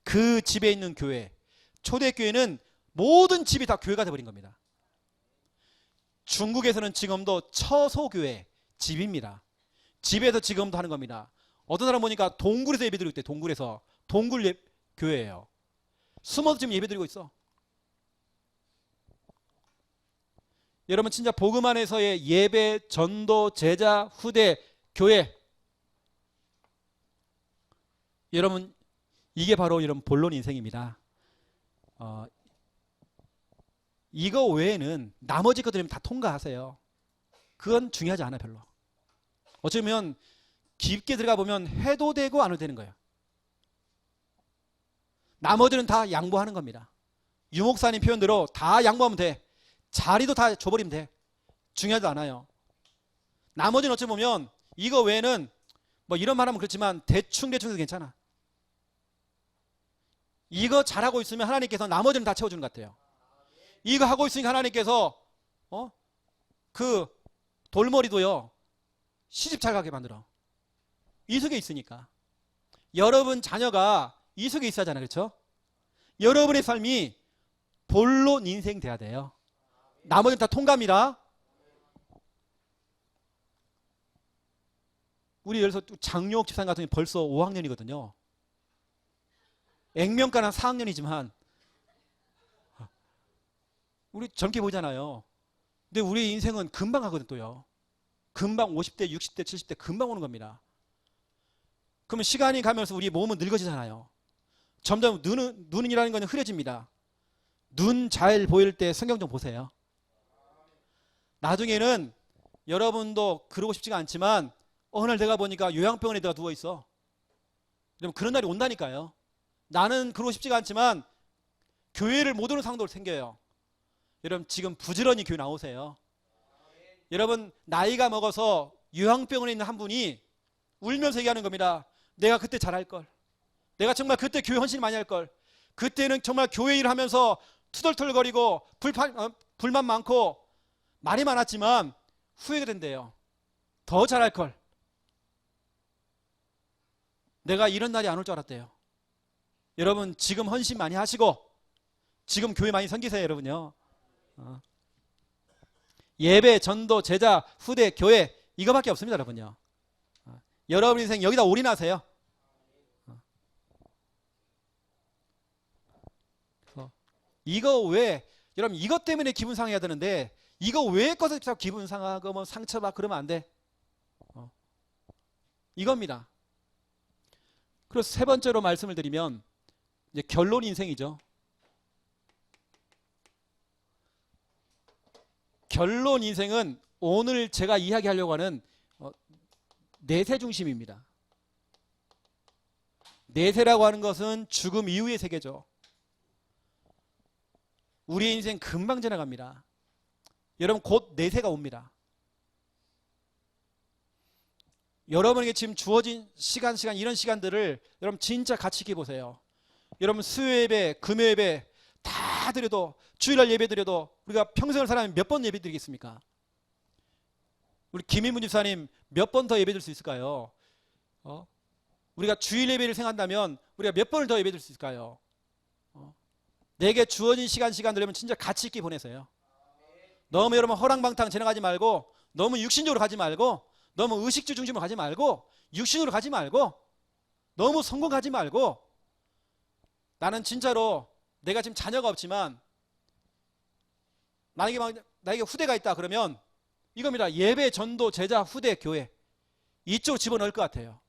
[SPEAKER 1] 그 집에 있는 교회. 초대교회는 모든 집이 다 교회가 되어버린 겁니다. 중국에서는 지금도 처소교회 집입니다. 집에서 지금도 하는 겁니다. 어떤 사람 보니까 동굴에서 예배드리고 있대. 동굴에서. 동굴 교회예요. 숨어서 지금 예배드리고 있어. 여러분 진짜 복음 안에서의 예배, 전도, 제자, 후대, 교회. 여러분 이게 바로 여러분 본론 인생입니다. 이거 외에는 나머지 것들은 다 통과하세요. 그건 중요하지 않아요, 별로. 어쩌면 깊게 들어가 보면 해도 되고 안 해도 되는 거예요. 나머지는 다 양보하는 겁니다. 유목사님 표현대로 다 양보하면 돼. 자리도 다 줘버리면 돼. 중요하지 않아요. 나머지는 어찌 보면 이거 외에는 뭐 이런 말하면 그렇지만 대충 해도 괜찮아. 이거 잘하고 있으면 하나님께서 나머지는 다 채워주는 것 같아요. 이거 하고 있으니까 하나님께서 그 돌머리도요 시집 잘 가게 만들어. 이 속에 있으니까. 여러분 자녀가 이 속에 있어야 하잖아요. 그렇죠? 여러분의 삶이 본론 인생 돼야 돼요. 나머지는 다 통과입니다. 우리 예를 들어서 장용옥 집사님 같은 경우 벌써 5학년이거든요. 액면가는 4학년이지만 우리 젊게 보잖아요. 근데 우리 인생은 금방 가거든 또요. 금방 50대, 60대, 70대 금방 오는 겁니다. 그러면 시간이 가면서 우리 몸은 늙어지잖아요. 점점 눈이라는 건 흐려집니다. 눈 잘 보일 때 성경 좀 보세요. 나중에는 여러분도 그러고 싶지가 않지만 어느 날 내가 보니까 요양병원에 내가 누워있어. 그럼 그런 날이 온다니까요. 나는 그러고 싶지가 않지만 교회를 못 오는 상황도 생겨요. 여러분 지금 부지런히 교회 나오세요. 여러분 나이가 먹어서 요양병원에 있는 한 분이 울면서 얘기하는 겁니다. 내가 그때 잘할걸. 내가 정말 그때 교회 헌신 많이 할걸. 그때는 정말 교회 일을 하면서 투덜투덜거리고 불만 많고 말이 많았지만 후회가 된대요. 더 잘할걸. 내가 이런 날이 안 올 줄 알았대요. 여러분 지금 헌신 많이 하시고 지금 교회 많이 섬기세요. 여러분요. 예배, 전도, 제자, 후대, 교회 이거밖에 없습니다. 여러분요. 여러분 인생 여기다 올인하세요. 이거 왜 여러분 이것 때문에 기분 상해야 되는데 이거 왜 꺼서 기분 상하고 뭐 상처받고 그러면 안 돼. 이겁니다. 그리고 세 번째로 말씀을 드리면 이제 결론 인생이죠. 결론 인생은 오늘 제가 이야기하려고 하는 내세 중심입니다. 내세라고 하는 것은 죽음 이후의 세계죠. 우리의 인생 금방 지나갑니다. 여러분 곧 내세가 옵니다. 여러분에게 지금 주어진 시간 이런 시간들을 여러분 진짜 가치 있게 보세요. 여러분 수요예배, 금요예배 다 드려도 주일날 예배 드려도 우리가 평생을 살아면 몇 번 예배 드리겠습니까? 우리 김인문 집사님 몇 번 더 예배 드릴 수 있을까요? 우리가 주일 예배를 생각한다면 우리가 몇 번을 더 예배 드릴 수 있을까요? 내게 주어진 시간들 여러분 진짜 가치 있게 보내세요. 너무 여러분 허랑방탕 지나가지 말고 너무 육신적으로 가지 말고 너무 의식주 중심으로 가지 말고 육신으로 가지 말고 너무 성공하지 말고 나는 진짜로 내가 지금 자녀가 없지만 나에게 후대가 있다 그러면 이겁니다. 예배, 전도, 제자, 후대, 교회 이쪽으로 집어넣을 것 같아요.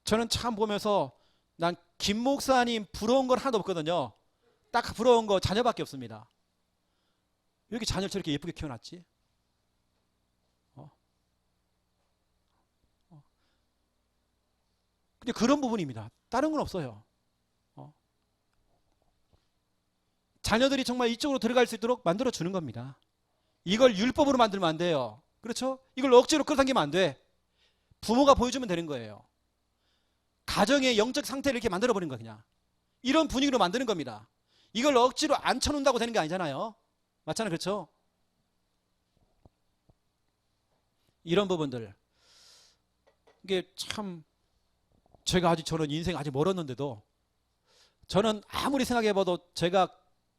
[SPEAKER 1] 저는 참 보면서 난 김 목사님 부러운 건 하나도 없거든요. 딱 부러운 거 자녀밖에 없습니다. 왜 이렇게 자녀를 저렇게 예쁘게 키워놨지? 근데 그런 부분입니다. 다른 건 없어요. 자녀들이 정말 이쪽으로 들어갈 수 있도록 만들어주는 겁니다. 이걸 율법으로 만들면 안 돼요. 그렇죠? 이걸 억지로 끌어당기면 안 돼. 부모가 보여주면 되는 거예요. 가정의 영적 상태를 이렇게 만들어버린 거 그냥. 이런 분위기로 만드는 겁니다. 이걸 억지로 앉혀놓는다고 되는 게 아니잖아요. 맞잖아요. 그렇죠? 이런 부분들. 이게 참 제가 아직 저는 인생 아직 멀었는데도 저는 아무리 생각해봐도 제가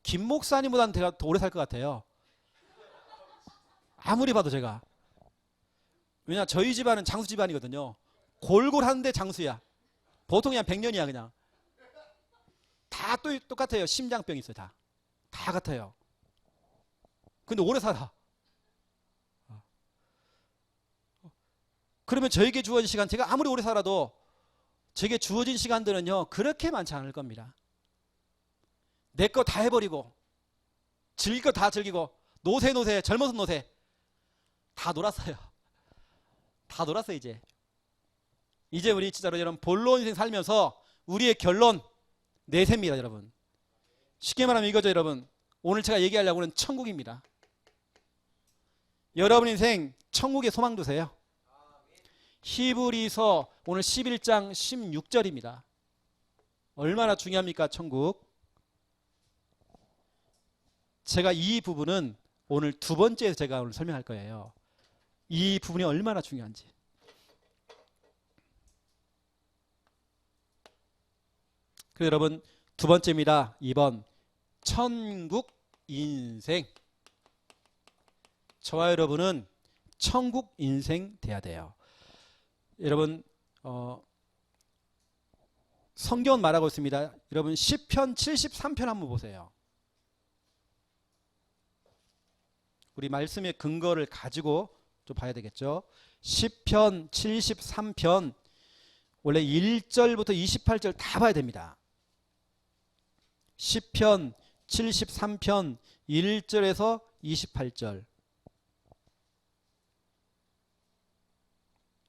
[SPEAKER 1] 김 목사님보다는 제가 더 오래 살 것 같아요. 아무리 봐도 제가. 왜냐 저희 집안은 장수 집안이거든요. 골골한데 장수야. 보통 그냥 100년이야 그냥. 다 또 똑같아요. 심장병 있어요. 다 같아요. 근데 오래 살아. 그러면 저에게 주어진 시간 제가 아무리 오래 살아도 제게 주어진 시간들은요 그렇게 많지 않을 겁니다. 내 거 다 해버리고 즐길 거 다 즐기고 노세 젊어서 노세 다 놀았어요. 다 놀았어요. 이제 우리 진짜로 여러분 본론 인생 살면서 우리의 결론 내세입니다. 여러분 쉽게 말하면 이거죠. 여러분 오늘 제가 얘기하려고 하는 천국입니다. 여러분 인생 천국에 소망 두세요. 히브리서 오늘 11장 16절입니다. 얼마나 중요합니까? 천국. 제가 이 부분은 오늘 두 번째에서 제가 오늘 설명할 거예요. 이 부분이 얼마나 중요한지. 그래서 여러분 두 번째입니다. 2번 천국 인생. 저와 여러분은 천국 인생 돼야 돼요. 여러분 성경은 말하고 있습니다. 여러분 시편 73편 한번 보세요. 우리 말씀의 근거를 가지고 좀 봐야 되겠죠. 시편 73편 원래 1절부터 28절 다 봐야 됩니다. 시편 73편 1절에서 28절.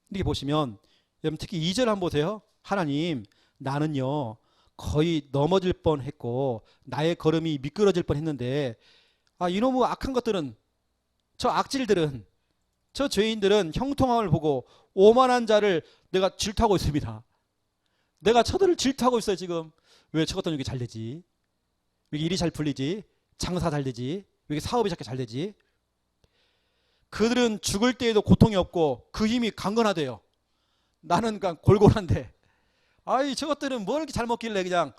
[SPEAKER 1] 이렇게 보시면 여러분 특히 2절 한번 보세요. 하나님, 나는요 거의 넘어질 뻔했고 나의 걸음이 미끄러질 뻔했는데 이놈의 악한 것들은, 저 악질들은, 저 죄인들은 형통함을 보고 오만한 자를 내가 질투하고 있습니다. 내가 저들을 질투하고 있어요. 지금 왜 저것들은 이렇게 잘 되지? 왜 일이 잘 풀리지? 장사 잘 되지? 왜 사업이 저렇게 잘 되지? 그들은 죽을 때에도 고통이 없고 그 힘이 강건하대요. 나는 그냥 골골한데 저것들은 뭘 이렇게 잘 먹길래 그냥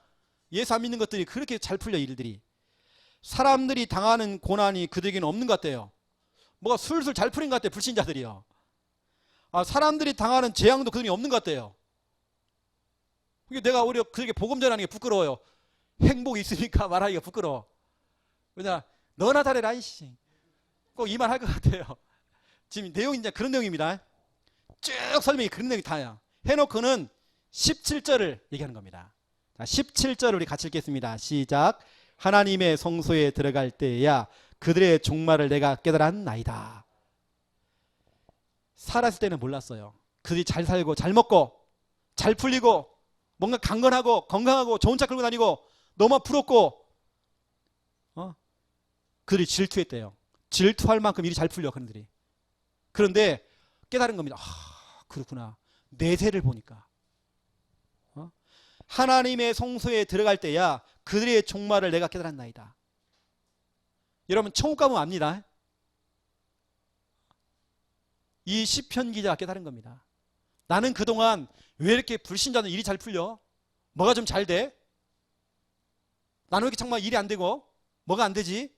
[SPEAKER 1] 예수 안 믿는 것들이 그렇게 잘 풀려. 일들이, 사람들이 당하는 고난이 그들에게는 없는 것 같아요. 뭐가 술술 잘 풀린 것 같아요. 불신자들이요. 사람들이 당하는 재앙도 그들이 없는 것 같아요. 내가 오히려 그에게 복음 전하는 게 부끄러워요. 행복이 있으니까 말하기가 부끄러워. 왜냐, 너나 잘해라 이씨. 꼭 이 말 할 것 같아요. 지금 내용이 이제 그런 내용입니다. 쭉 설명이 그런 내용이 다야. 해놓고는 17절을 얘기하는 겁니다. 자, 17절 우리 같이 읽겠습니다. 시작. 하나님의 성소에 들어갈 때야 그들의 종말을 내가 깨달았나이다. 살았을 때는 몰랐어요. 그들이 잘 살고 잘 먹고 잘 풀리고 뭔가 강건하고 건강하고 좋은 차 끌고 다니고 너무 부럽고 그들이 질투했대요. 질투할 만큼 일이 잘 풀려 그들이. 그런데 깨달은 겁니다. 그렇구나. 내세를 보니까 하나님의 성소에 들어갈 때야 그들의 종말을 내가 깨달았나이다. 여러분 천국 가면 압니다. 이 시편 기자가 깨달은 겁니다. 나는 그동안 왜 이렇게 불신자는 일이 잘 풀려? 뭐가 좀 잘 돼? 나는 왜 이렇게 정말 일이 안 되고 뭐가 안 되지?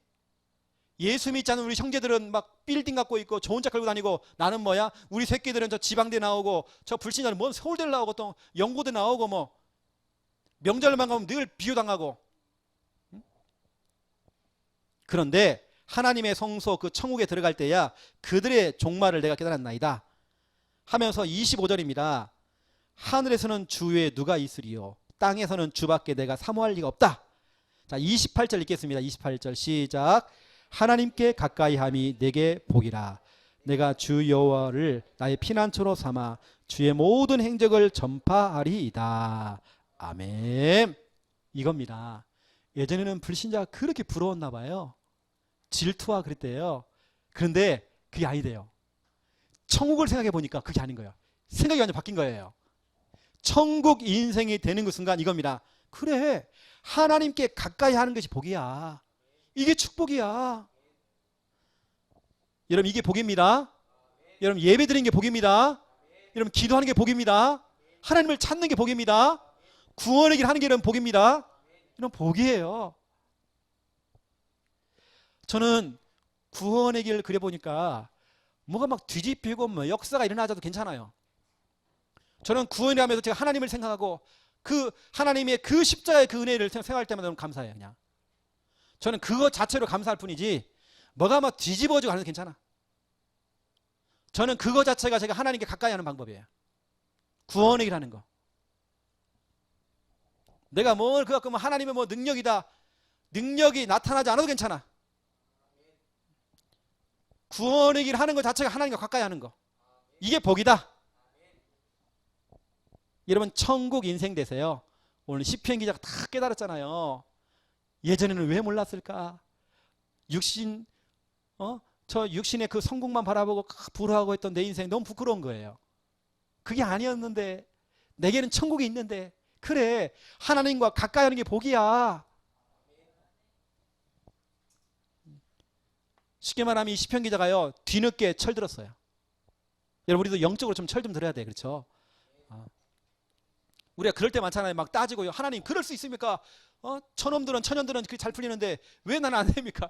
[SPEAKER 1] 예수 믿지 않는 우리 형제들은 막 빌딩 갖고 있고 좋은 차 끌고 다니고 나는 뭐야? 우리 새끼들은 저 지방대 나오고 저 불신자는 뭔 서울대 나오고 또 연고대 나오고 뭐 명절만 가면 늘 비유당하고. 그런데 하나님의 성소 그 천국에 들어갈 때야 그들의 종말을 내가 깨달았나이다 하면서 25절입니다. 하늘에서는 주 외에 누가 있으리요 땅에서는 주밖에 내가 사모할 리가 없다. 자, 28절 읽겠습니다. 28절 시작. 하나님께 가까이함이 내게 복이라. 내가 주 여호와를 나의 피난처로 삼아 주의 모든 행적을 전파하리이다. 아멘. 이겁니다. 예전에는 불신자가 그렇게 부러웠나 봐요. 질투와 그랬대요. 그런데 그게 아니대요. 천국을 생각해 보니까 그게 아닌 거예요. 생각이 완전 바뀐 거예요. 천국 인생이 되는 그 순간 이겁니다. 그래, 하나님께 가까이 하는 것이 복이야. 이게 축복이야. 여러분 이게 복입니다. 여러분 예배 드리는 게 복입니다. 여러분 기도하는 게 복입니다. 하나님을 찾는 게 복입니다. 구원의 길 하는 게 여러분 복입니다. 이런 복이에요. 저는 구원의 길을 그려보니까 뭐가 막 뒤집히고 뭐 역사가 일어나자도 괜찮아요. 저는 구원을 하면서 제가 하나님을 생각하고 그 하나님의 그 십자가의 그 은혜를 생각할 때마다 너무 감사해요. 그냥 저는 그것 자체로 감사할 뿐이지 뭐가 막 뒤집어지고 하는 게 괜찮아. 저는 그것 자체가 제가 하나님께 가까이 하는 방법이에요. 구원의 길 하는 거. 내가 뭘 그거 갖고 하나님의 뭐 능력이다, 능력이 나타나지 않아도 괜찮아. 구원의 길 하는 것 자체가 하나님과 가까이 하는 거, 이게 복이다. 여러분 천국 인생 되세요. 오늘 시편 기자가 다 깨달았잖아요. 예전에는 왜 몰랐을까? 육신, 저 육신의 그 성공만 바라보고 부러워하고 했던 내 인생 너무 부끄러운 거예요. 그게 아니었는데, 내게는 천국이 있는데, 그래, 하나님과 가까이 하는 게 복이야. 쉽게 말하면 이 시편 기자가요, 뒤늦게 철들었어요. 여러분 우리도 영적으로 좀 철 좀 들어야 돼. 그렇죠? 우리가 그럴 때 많잖아요. 막 따지고요. 하나님 그럴 수 있습니까? 천놈들은 천연들은 그렇게 잘 풀리는데 왜 나는 안 됩니까?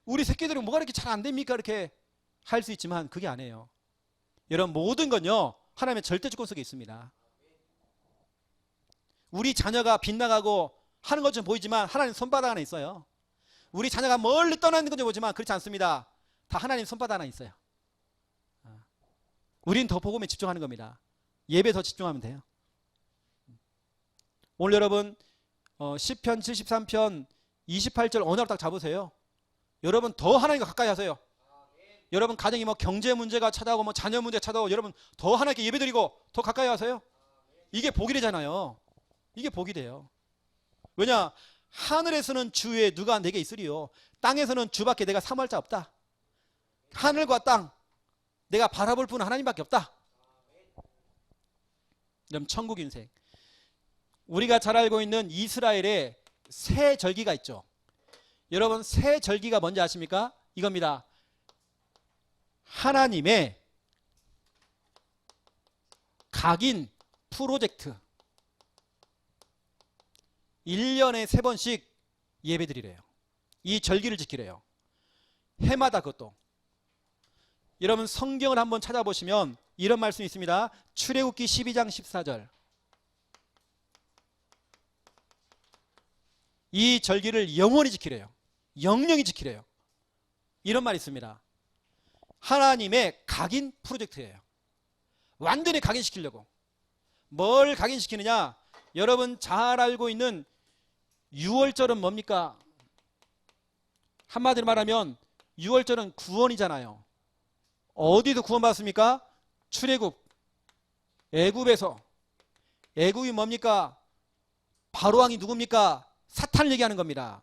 [SPEAKER 1] 우리 새끼들은 뭐가 이렇게 잘 안 됩니까? 이렇게 할 수 있지만 그게 아니에요. 여러분 모든 건요 하나님의 절대 주권 속에 있습니다. 우리 자녀가 빗나가고 하는 것처럼 보이지만 하나님 손바닥 안에 있어요. 우리 자녀가 멀리 떠나는 것처럼 보지만 그렇지 않습니다. 다 하나님 손바닥 안에 있어요. 우린 더 복음에 집중하는 겁니다. 예배 더 집중하면 돼요. 오늘 여러분 시편 73편 28절 언어로 딱 잡으세요. 여러분 더 하나님과 가까이 하세요. 여러분 가정이 뭐 경제 문제가 찾아오고 뭐 자녀 문제 찾아오고 여러분 더 하나님께 예배드리고 더 가까이 하세요. 이게 복이 되잖아요. 이게 복이 돼요. 왜냐? 하늘에서는 주에 누가 내게 있으리요. 땅에서는 주밖에 내가 삼할 자 없다. 하늘과 땅 내가 바라볼 분은 하나님밖에 없다. 그럼 천국 인생. 우리가 잘 알고 있는 이스라엘의 새 절기가 있죠. 여러분 새 절기가 뭔지 아십니까? 이겁니다. 하나님의 각인 프로젝트. 1년에 3번씩 예배드리래요. 이 절기를 지키래요. 해마다 그것도. 여러분 성경을 한번 찾아보시면 이런 말씀이 있습니다. 출애굽기 12장 14절. 이 절기를 영원히 지키래요. 영영히 지키래요. 이런 말이 있습니다. 하나님의 각인 프로젝트예요. 완전히 각인시키려고. 뭘 각인시키느냐? 여러분 잘 알고 있는 6월절은 뭡니까? 한마디로 말하면 6월절은 구원이잖아요. 어디서 구원받았습니까? 출애굽. 애굽에서. 애굽이 뭡니까? 바로왕이 누굽니까? 사탄을 얘기하는 겁니다.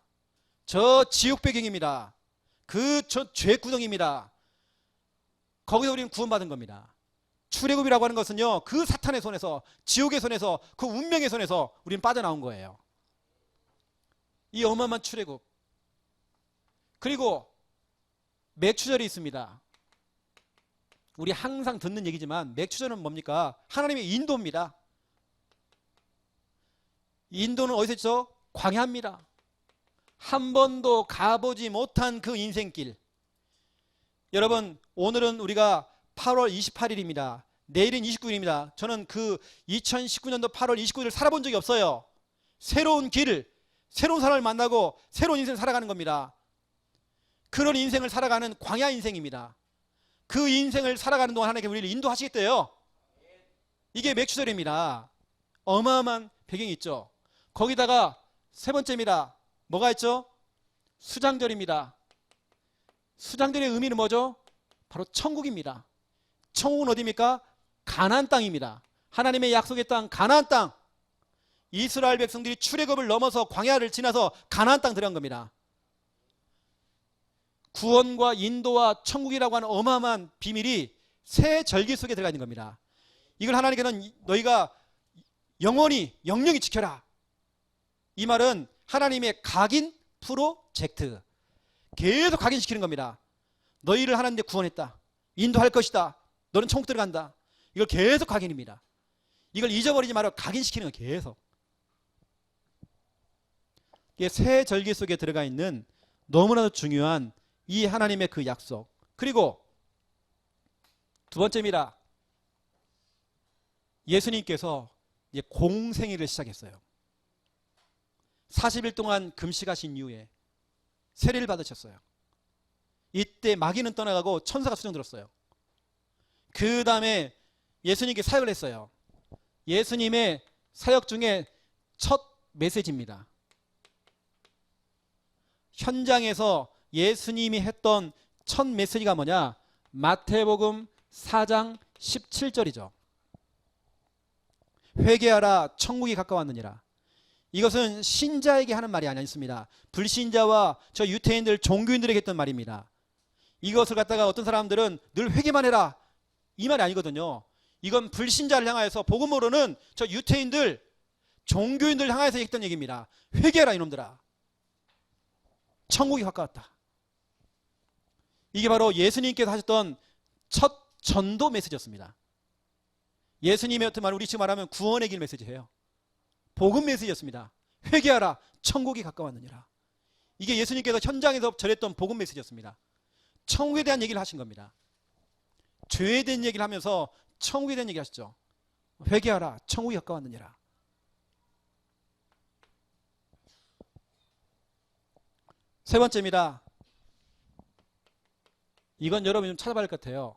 [SPEAKER 1] 저 지옥 배경입니다. 저 죄구덩입니다. 거기서 우리는 구원받은 겁니다. 출애굽이라고 하는 것은요 그 사탄의 손에서 지옥의 손에서 그 운명의 손에서 우리는 빠져나온 거예요. 이 어마어마한 출애굽. 그리고 맥추절이 있습니다. 우리 항상 듣는 얘기지만 맥추절은 뭡니까? 하나님의 인도입니다. 인도는 어디서 있죠? 광야입니다. 한 번도 가보지 못한 그 인생길. 여러분 오늘은 우리가 8월 28일입니다. 내일은 29일입니다. 저는 그 2019년도 8월 29일을 살아본 적이 없어요. 새로운 길, 새로운 사람을 만나고 새로운 인생을 살아가는 겁니다. 그런 인생을 살아가는 광야 인생입니다. 그 인생을 살아가는 동안 하나님께 우리를 인도하시겠대요. 이게 맥추절입니다. 어마어마한 배경이 있죠. 거기다가 세 번째입니다. 뭐가 있죠? 수장절입니다. 수장절의 의미는 뭐죠? 바로 천국입니다. 천국은 어디입니까? 가나안 땅입니다. 하나님의 약속의 땅 가나안 땅. 이스라엘 백성들이 출애굽을 넘어서 광야를 지나서 가나안 땅 들어간 겁니다. 구원과 인도와 천국이라고 하는 어마어마한 비밀이 새 절기 속에 들어가 있는 겁니다. 이걸 하나님께는 너희가 영원히 영영히 지켜라. 이 말은 하나님의 각인 프로젝트. 계속 각인시키는 겁니다. 너희를 하나님께 구원했다. 인도할 것이다. 너는 천국 들어간다. 이걸 계속 각인입니다. 이걸 잊어버리지 말고 각인시키는 거 계속. 이게 새 절기 속에 들어가 있는 너무나도 중요한 이 하나님의 그 약속. 그리고 두 번째입니다. 예수님께서 이제 공생애를 시작했어요. 40일 동안 금식하신 이후에 세례를 받으셨어요. 이때 마귀는 떠나가고 천사가 수정들었어요. 그 다음에 예수님께 사역을 했어요. 예수님의 사역 중에 첫 메시지입니다. 현장에서 예수님이 했던 첫 메시지가 뭐냐? 마태복음 4장 17절이죠. 회개하라 천국이 가까웠느니라. 이것은 신자에게 하는 말이 아니었습니다. 불신자와 저 유태인들 종교인들에게 했던 말입니다. 이것을 갖다가 어떤 사람들은 늘 회개만 해라 이 말이 아니거든요. 이건 불신자를 향하여서 복음 모르는 저 유태인들 종교인들 향하여서 했던 얘기입니다. 회개하라 이놈들아. 천국이 가까웠다. 이게 바로 예수님께서 하셨던 첫 전도 메시지였습니다. 예수님의 어떤 말, 우리 지금 말하면 구원의 길 메시지예요. 복음 메시지였습니다. 회개하라, 천국이 가까웠느니라. 이게 예수님께서 현장에서 전했던 복음 메시지였습니다. 천국에 대한 얘기를 하신 겁니다. 죄에 대한 얘기를 하면서 천국에 대한 얘기 하시죠. 회개하라, 천국이 가까웠느니라. 세 번째입니다. 이건 여러분 좀 찾아봐야 할 것 같아요.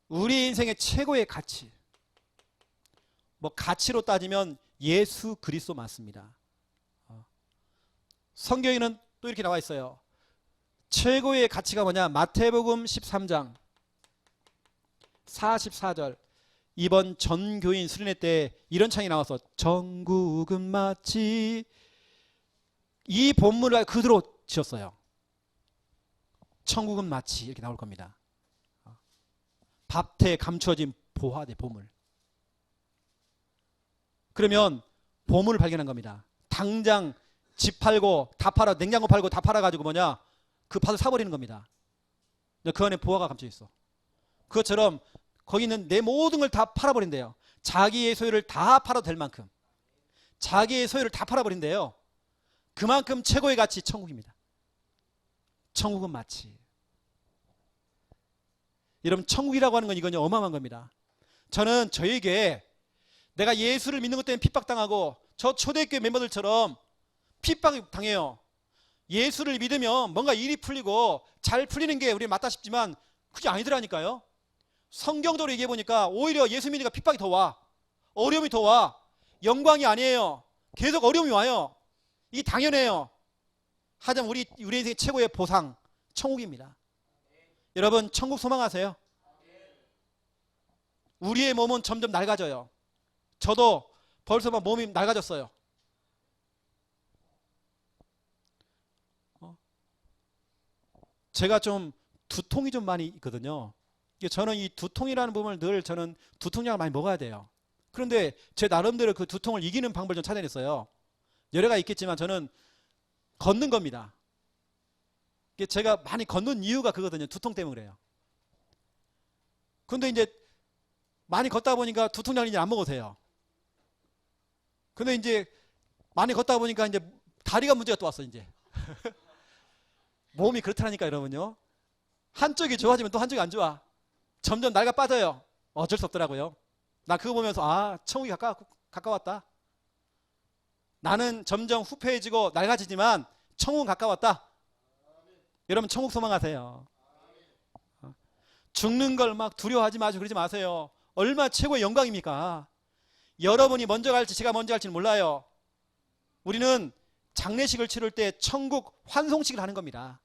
[SPEAKER 1] 우리 인생의 최고의 가치, 뭐 가치로 따지면 예수 그리스도 맞습니다. 성경에는 또 이렇게 나와 있어요. 최고의 가치가 뭐냐? 마태복음 13장 44절. 이번 전교인 수련회 때 이런 창이 나와서 전국은 마치, 이 본문을 그대로 지었어요. 천국은 마치 이렇게 나올 겁니다. 밭에 감추어진 보화대 보물. 그러면 보물을 발견한 겁니다. 당장 집 팔고 다 팔아, 냉장고 팔고 다 팔아가지고 뭐냐, 그 밭을 사버리는 겁니다. 그 안에 보화가 감춰 있어. 그것처럼 거기 있는 내 모든 걸 다 팔아버린대요. 자기의 소유를 다 팔아도 될 만큼, 자기의 소유를 다 팔아버린대요. 그만큼 최고의 가치 천국입니다. 천국은 마치. 여러분, 천국이라고 하는 건 이건요, 어마어마한 겁니다. 저는 저에게 내가 예수를 믿는 것 때문에 핍박당하고, 저 초대교회 멤버들처럼 핍박당해요. 예수를 믿으면 뭔가 일이 풀리고 잘 풀리는 게 우리 맞다 싶지만 그게 아니더라니까요. 성경적으로 얘기해 보니까 오히려 예수 믿으니까 핍박이 더 와. 어려움이 더 와. 영광이 아니에요. 계속 어려움이 와요. 이게 당연해요. 하지만 우리 인생의 최고의 보상, 천국입니다. 여러분, 천국 소망하세요? 우리의 몸은 점점 낡아져요. 저도 벌써 막 몸이 낡아졌어요. 제가 좀 두통이 좀 많이 있거든요. 저는 이 두통이라는 부분을 늘 저는 두통약을 많이 먹어야 돼요. 그런데 제 나름대로 그 두통을 이기는 방법을 좀 찾아냈어요. 여러 가지 있겠지만 저는 걷는 겁니다. 제가 많이 걷는 이유가 그거거든요. 두통 때문에 그래요. 근데 이제 많이 걷다 보니까 두통약을 이제 안 먹어도 돼요. 근데 이제 많이 걷다 보니까 이제 다리가 문제가 또 왔어, 이제. 몸이 그렇다니까, 여러분요. 한쪽이 좋아지면 또 한쪽이 안 좋아. 점점 낡아 빠져요. 어쩔 수 없더라고요. 나 그거 보면서, 아, 천국이 가까웠다. 나는 점점 후패해지고 낡아지지만 천국은 가까웠다. 여러분, 천국 소망하세요. 죽는 걸 막 두려워하지 마시고 그러지 마세요. 얼마나 최고의 영광입니까? 여러분이 먼저 갈지 제가 먼저 갈지는 몰라요. 우리는 장례식을 치를 때 천국 환송식을 하는 겁니다.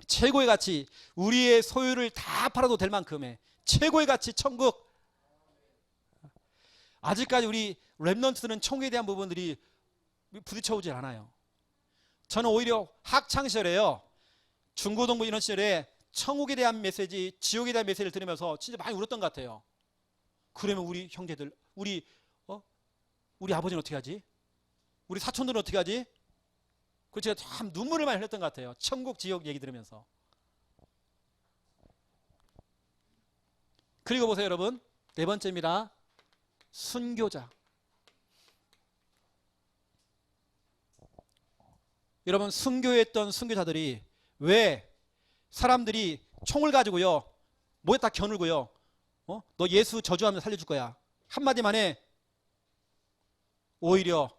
[SPEAKER 1] 최고의 가치, 우리의 소유를 다 팔아도 될 만큼의 최고의 가치, 천국. 아직까지 우리 랩넌트들은 천국에 대한 부분들이 부딪혀오질 않아요. 저는 오히려 학창시절에요, 중고등부 이런 시절에 천국에 대한 메시지, 지옥에 대한 메시지를 들으면서 진짜 많이 울었던 것 같아요. 그러면 우리 형제들, 우리 아버지는 어떻게 하지? 우리 사촌들은 어떻게 하지? 그 제가 참 눈물을 많이 흘렸던 것 같아요. 천국, 지옥 얘기 들으면서. 그리고 보세요, 여러분. 네 번째입니다. 순교자. 여러분, 순교했던 순교자들이 왜 사람들이 총을 가지고요, 뭐에다 겨누고요, 너 예수 저주하면 살려줄 거야 한마디만 해. 오히려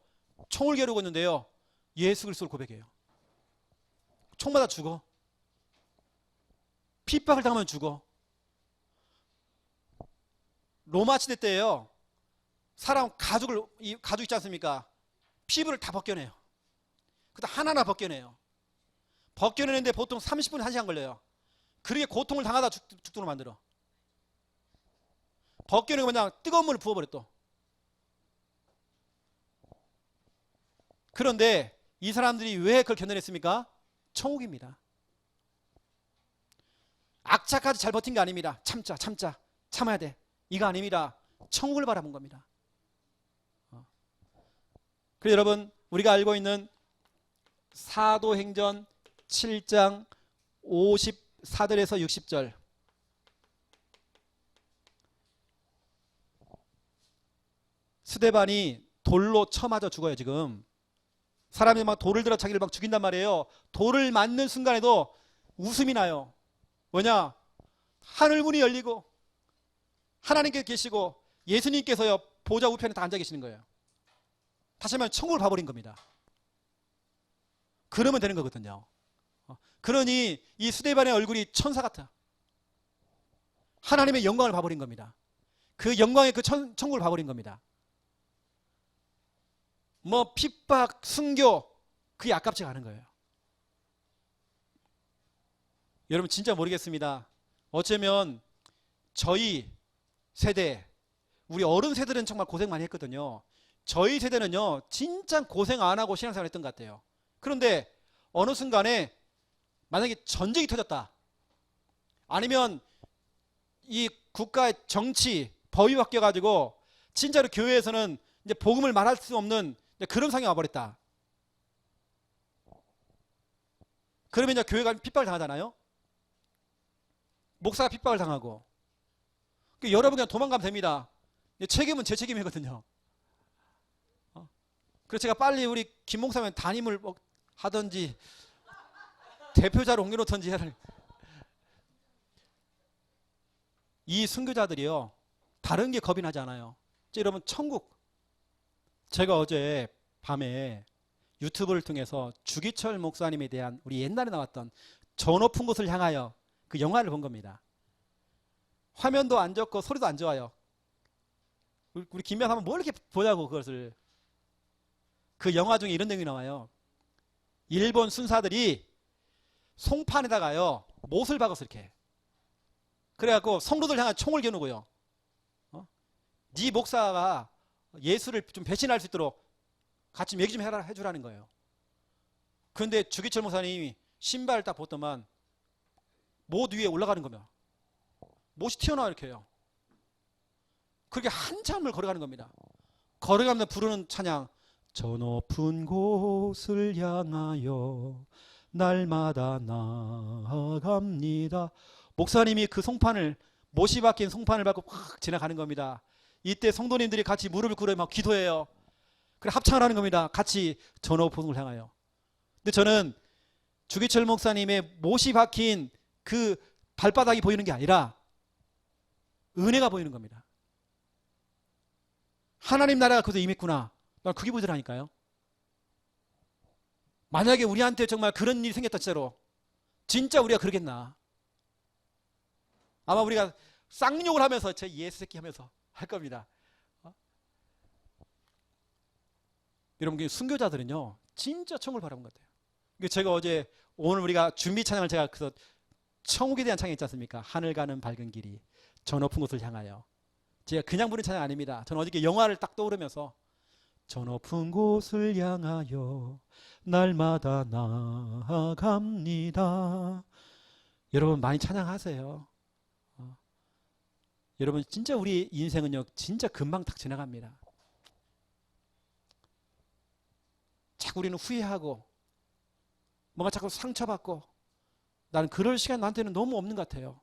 [SPEAKER 1] 총을 겨누고 있는데요, 예수 그리스도를 고백해요. 총 맞아 죽어. 핍박을 당하면 죽어. 로마 시대 때예요. 사람 가죽 있지 않습니까? 피부를 다 벗겨내요. 그다 하나하나 벗겨내요. 벗겨내는데 보통 30분, 1시간 걸려요. 그렇게 고통을 당하다 죽도록 만들어. 벗겨내고 그냥 뜨거운 물을 부어버려 또. 그런데 이 사람들이 왜 그걸 견뎌냈습니까? 천국입니다. 악착까지 잘 버틴 게 아닙니다. 참아야 돼. 이거 아닙니다. 천국을 바라본 겁니다. 그래서 여러분, 우리가 알고 있는 사도행전 7장 54절에서 60절, 스데반이 돌로 쳐맞아 죽어요. 지금 사람이 막 돌을 들어 자기를 막 죽인단 말이에요. 돌을 맞는 순간에도 웃음이 나요. 뭐냐? 하늘문이 열리고 하나님께서 계시고 예수님께서요 보좌 우편에 다 앉아 계시는 거예요. 다시 말하면 천국을 봐버린 겁니다. 그러면 되는 거거든요. 그러니 이 스데반의 얼굴이 천사 같아. 하나님의 영광을 봐버린 겁니다. 그 영광의 그 천국을 봐버린 겁니다. 뭐 핍박, 순교 그게 아깝지가 않은 거예요. 여러분 진짜 모르겠습니다. 어쩌면 저희 세대, 우리 어른 세대는 정말 고생 많이 했거든요. 저희 세대는요 진짜 고생 안 하고 신앙생활 했던 것 같아요. 그런데 어느 순간에 만약에 전쟁이 터졌다, 아니면 이 국가의 정치, 법이 바뀌어가지고 진짜로 교회에서는 이제 복음을 말할 수 없는 그런 상황이 와버렸다. 그러면 이제 교회가 핍박을 당하잖아요. 목사가 핍박을 당하고. 여러분 그냥 도망가면 됩니다. 책임은 제 책임이거든요. 그래서 제가 빨리 우리 김 목사님 담임을 하든지 대표자로 옮겨놓든지 해야. 이 순교자들이요 다른 게 겁이 나지 않아요. 여러분 천국, 제가 어제 밤에 유튜브를 통해서 주기철 목사님에 대한 우리 옛날에 나왔던 저 높은 곳을 향하여 그 영화를 본 겁니다. 화면도 안 좋고 소리도 안 좋아요. 우리 김면 하면 뭘 이렇게 보자고 그것을. 그 영화 중에 이런 내용이 나와요. 일본 순사들이 송판에다가요 못을 박아서 이렇게 그래갖고 성도들 향한 총을 겨누고요. 네 목사가 예수를 좀 배신할 수 있도록 같이 얘기 좀 해주라는 거예요. 그런데 주기철 목사님이 신발을 딱 벗더만 못 위에 올라가는 겁니다. 못이 튀어나와 이렇게 해요. 그렇게 한참을 걸어가는 겁니다. 걸어가면서 부르는 찬양, 저 높은 곳을 향하여 날마다 나아갑니다. 목사님이 그 송판을, 못이 박힌 송판을 밟고 확 지나가는 겁니다. 이때 성도님들이 같이 무릎을 꿇어 막 기도해요. 그래 합창을 하는 겁니다. 같이 저 높은 곳을 향하여. 근데 저는 주기철 목사님의 못이 박힌 그 발바닥이 보이는 게 아니라 은혜가 보이는 겁니다. 하나님 나라가 그것에 임했구나. 난 그게 보이더라니까요. 만약에 우리한테 정말 그런 일이 생겼다 진짜 우리가 그러겠나. 아마 우리가 쌍욕을 하면서 제 예수 새끼 하면서 할 겁니다. 여러분 순교자들은요 진짜 천국을 바라본 것 같아요. 제가 오늘 우리가 준비 찬양을 제가 그래서 천국에 대한 찬양 있지 않습니까? 하늘 가는 밝은 길이 저 높은 곳을 향하여. 제가 그냥 부른 찬양 아닙니다. 저는 어저께 영화를 딱 떠오르면서 저 높은 곳을 향하여 날마다 나아갑니다. 여러분 많이 찬양하세요. 여러분 진짜 우리 인생은요 진짜 금방 딱 지나갑니다. 자꾸 우리는 후회하고 뭔가 자꾸 상처받고, 나는 그럴 시간 나한테는 너무 없는 것 같아요.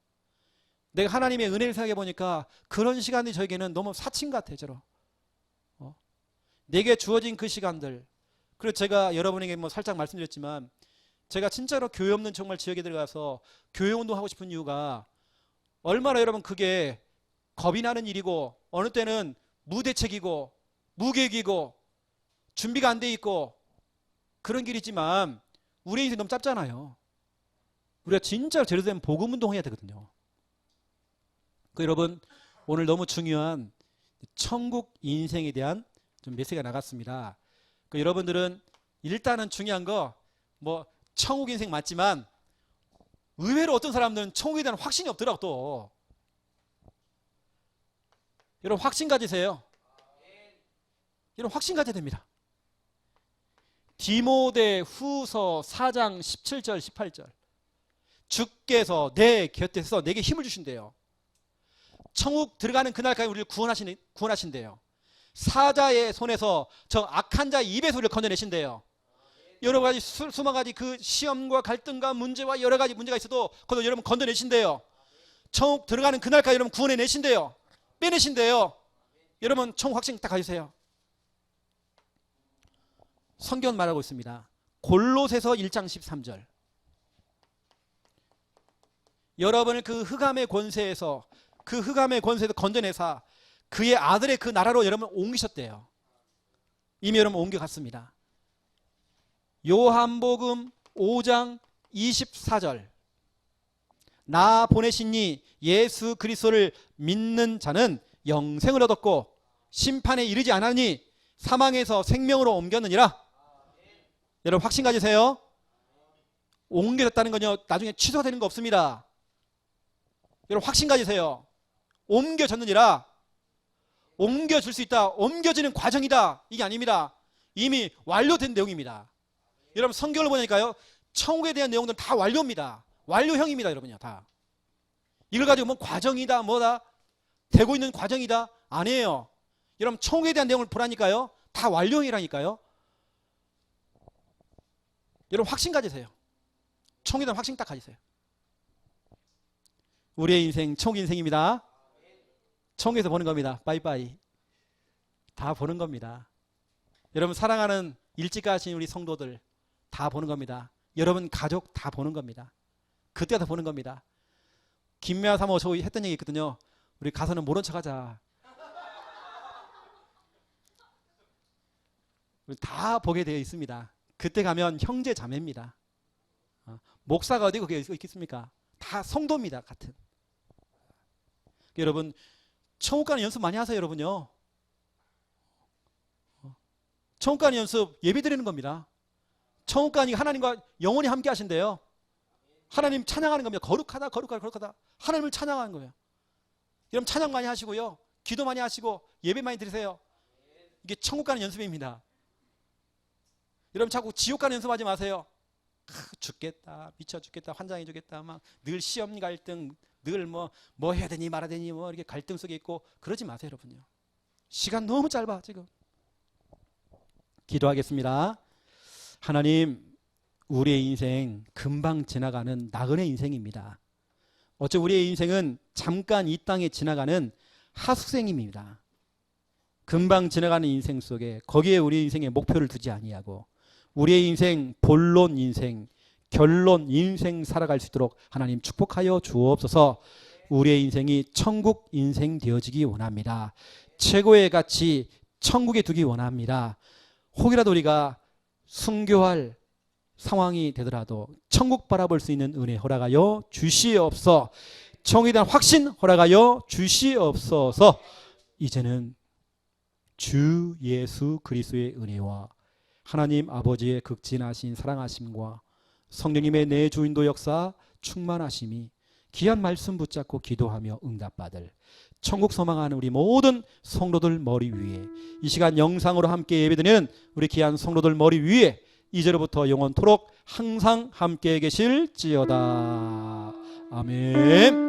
[SPEAKER 1] 내가 하나님의 은혜를 생각해 보니까 그런 시간이 저에게는 너무 사칭 같아요. 내게 주어진 그 시간들. 그래서 제가 여러분에게 살짝 말씀드렸지만 제가 진짜로 교회 없는 정말 지역에 들어가서 교회 운동하고 싶은 이유가 얼마나 여러분 그게 겁이 나는 일이고 어느 때는 무대책이고 무계획이고 준비가 안 돼 있고 그런 길이지만 우리 인생이 너무 짧잖아요. 우리가 진짜 제대로 된 복음 운동해야 되거든요. 여러분 오늘 너무 중요한 천국 인생에 대한 좀 메시지가 나갔습니다. 여러분들은 일단은 중요한 거 천국 인생 맞지만 의외로 어떤 사람들은 천국에 대한 확신이 없더라고. 또 여러분 확신 가지세요. 여러분 확신 가져야 됩니다. 디모데 후서 4장 17절 18절 주께서 내 곁에서 내게 힘을 주신대요. 천국 들어가는 그날까지 우리를 구원하신대요. 사자의 손에서 저 악한 자의 입에서 우리를 건져내신대요. 여러 가지 수만 가지 그 시험과 갈등과 문제와 여러 가지 문제가 있어도 그걸 여러분 건져내신대요. 천국 들어가는 그날까지 여러분 구원해내신대요. 빼내신대요. 여러분 천국 확신 딱 가지세요. 성경 말하고 있습니다. 골로새서 1장 13절. 여러분을 그 흑암의 권세에서 건져내사 그의 아들의 그 나라로 여러분 옮기셨대요. 이미 여러분 옮겨갔습니다. 요한복음 5장 24절. 나 보내신 이 예수 그리스도를 믿는 자는 영생을 얻었고 심판에 이르지 않았니 사망에서 생명으로 옮겼느니라. 여러분 확신 가지세요. 옮겨졌다는 건요 나중에 취소가 되는 거 없습니다. 여러분 확신 가지세요. 옮겨졌느니라. 옮겨줄 수 있다. 옮겨지는 과정이다. 이게 아닙니다. 이미 완료된 내용입니다. 여러분 성경을 보니까요 천국에 대한 내용들은 다 완료입니다. 완료형입니다. 여러분요 다. 이걸 가지고 뭐 과정이다 뭐다 되고 있는 과정이다 아니에요. 여러분 천국에 대한 내용을 보라니까요 다 완료형이라니까요. 여러분 확신 가지세요. 천국에 대한 확신 딱 가지세요. 우리의 인생 천국 인생입니다. 천국에서 보는 겁니다. 빠이빠이. 다 보는 겁니다. 여러분 사랑하는 일찍 가신 우리 성도들 다 보는 겁니다. 여러분 가족 다 보는 겁니다. 그때 다 보는 겁니다. 김미아 사모 저 했던 얘기 있거든요. 우리 가서는 모른 척하자. 다 보게 되어 있습니다. 그때 가면 형제 자매입니다. 목사가 어디 거기에 있겠습니까? 다 성도입니다. 같은. 여러분 천국 가는 연습 많이 하세요. 여러분요. 천국 가는 연습 예배 드리는 겁니다. 천국 가니 하나님과 영원히 함께 하신대요. 하나님 찬양하는 겁니다. 거룩하다 거룩하다 거룩하다. 하나님을 찬양하는 거예요. 여러분 찬양 많이 하시고요. 기도 많이 하시고 예배 많이 드리세요. 이게 천국 가는 연습입니다. 여러분 자꾸 지옥 가는 연습하지 마세요. 죽겠다 미쳐 죽겠다 환장해 주겠다 막 늘 시험 갈등 늘 뭐 해야 되니 말아야 되니 뭐 이렇게 갈등 속에 있고 그러지 마세요. 여러분요. 시간 너무 짧아 지금. 기도하겠습니다. 하나님 우리의 인생 금방 지나가는 나그네 인생입니다. 어째 우리의 인생은 잠깐 이 땅에 지나가는 하수생입니다. 금방 지나가는 인생 속에 거기에 우리의 인생의 목표를 두지 아니하고 우리의 인생 본론 인생 결론 인생 살아갈 수 있도록 하나님 축복하여 주옵소서. 우리의 인생이 천국 인생 되어지기 원합니다. 최고의 가치 천국에 두기 원합니다. 혹이라도 우리가 순교할 상황이 되더라도 천국 바라볼 수 있는 은혜 허락하여 주시옵소서. 천국에 대한 확신 허락하여 주시옵소서. 이제는 주 예수 그리스도의 은혜와 하나님 아버지의 극진하신 사랑하심과 성령님의 내 주인도 역사 충만하심이 귀한 말씀 붙잡고 기도하며 응답받을 천국 소망하는 우리 모든 성도들 머리 위에 이 시간 영상으로 함께 예배드리는 우리 귀한 성도들 머리 위에 이제로부터 영원토록 항상 함께 계실지어다. 아멘.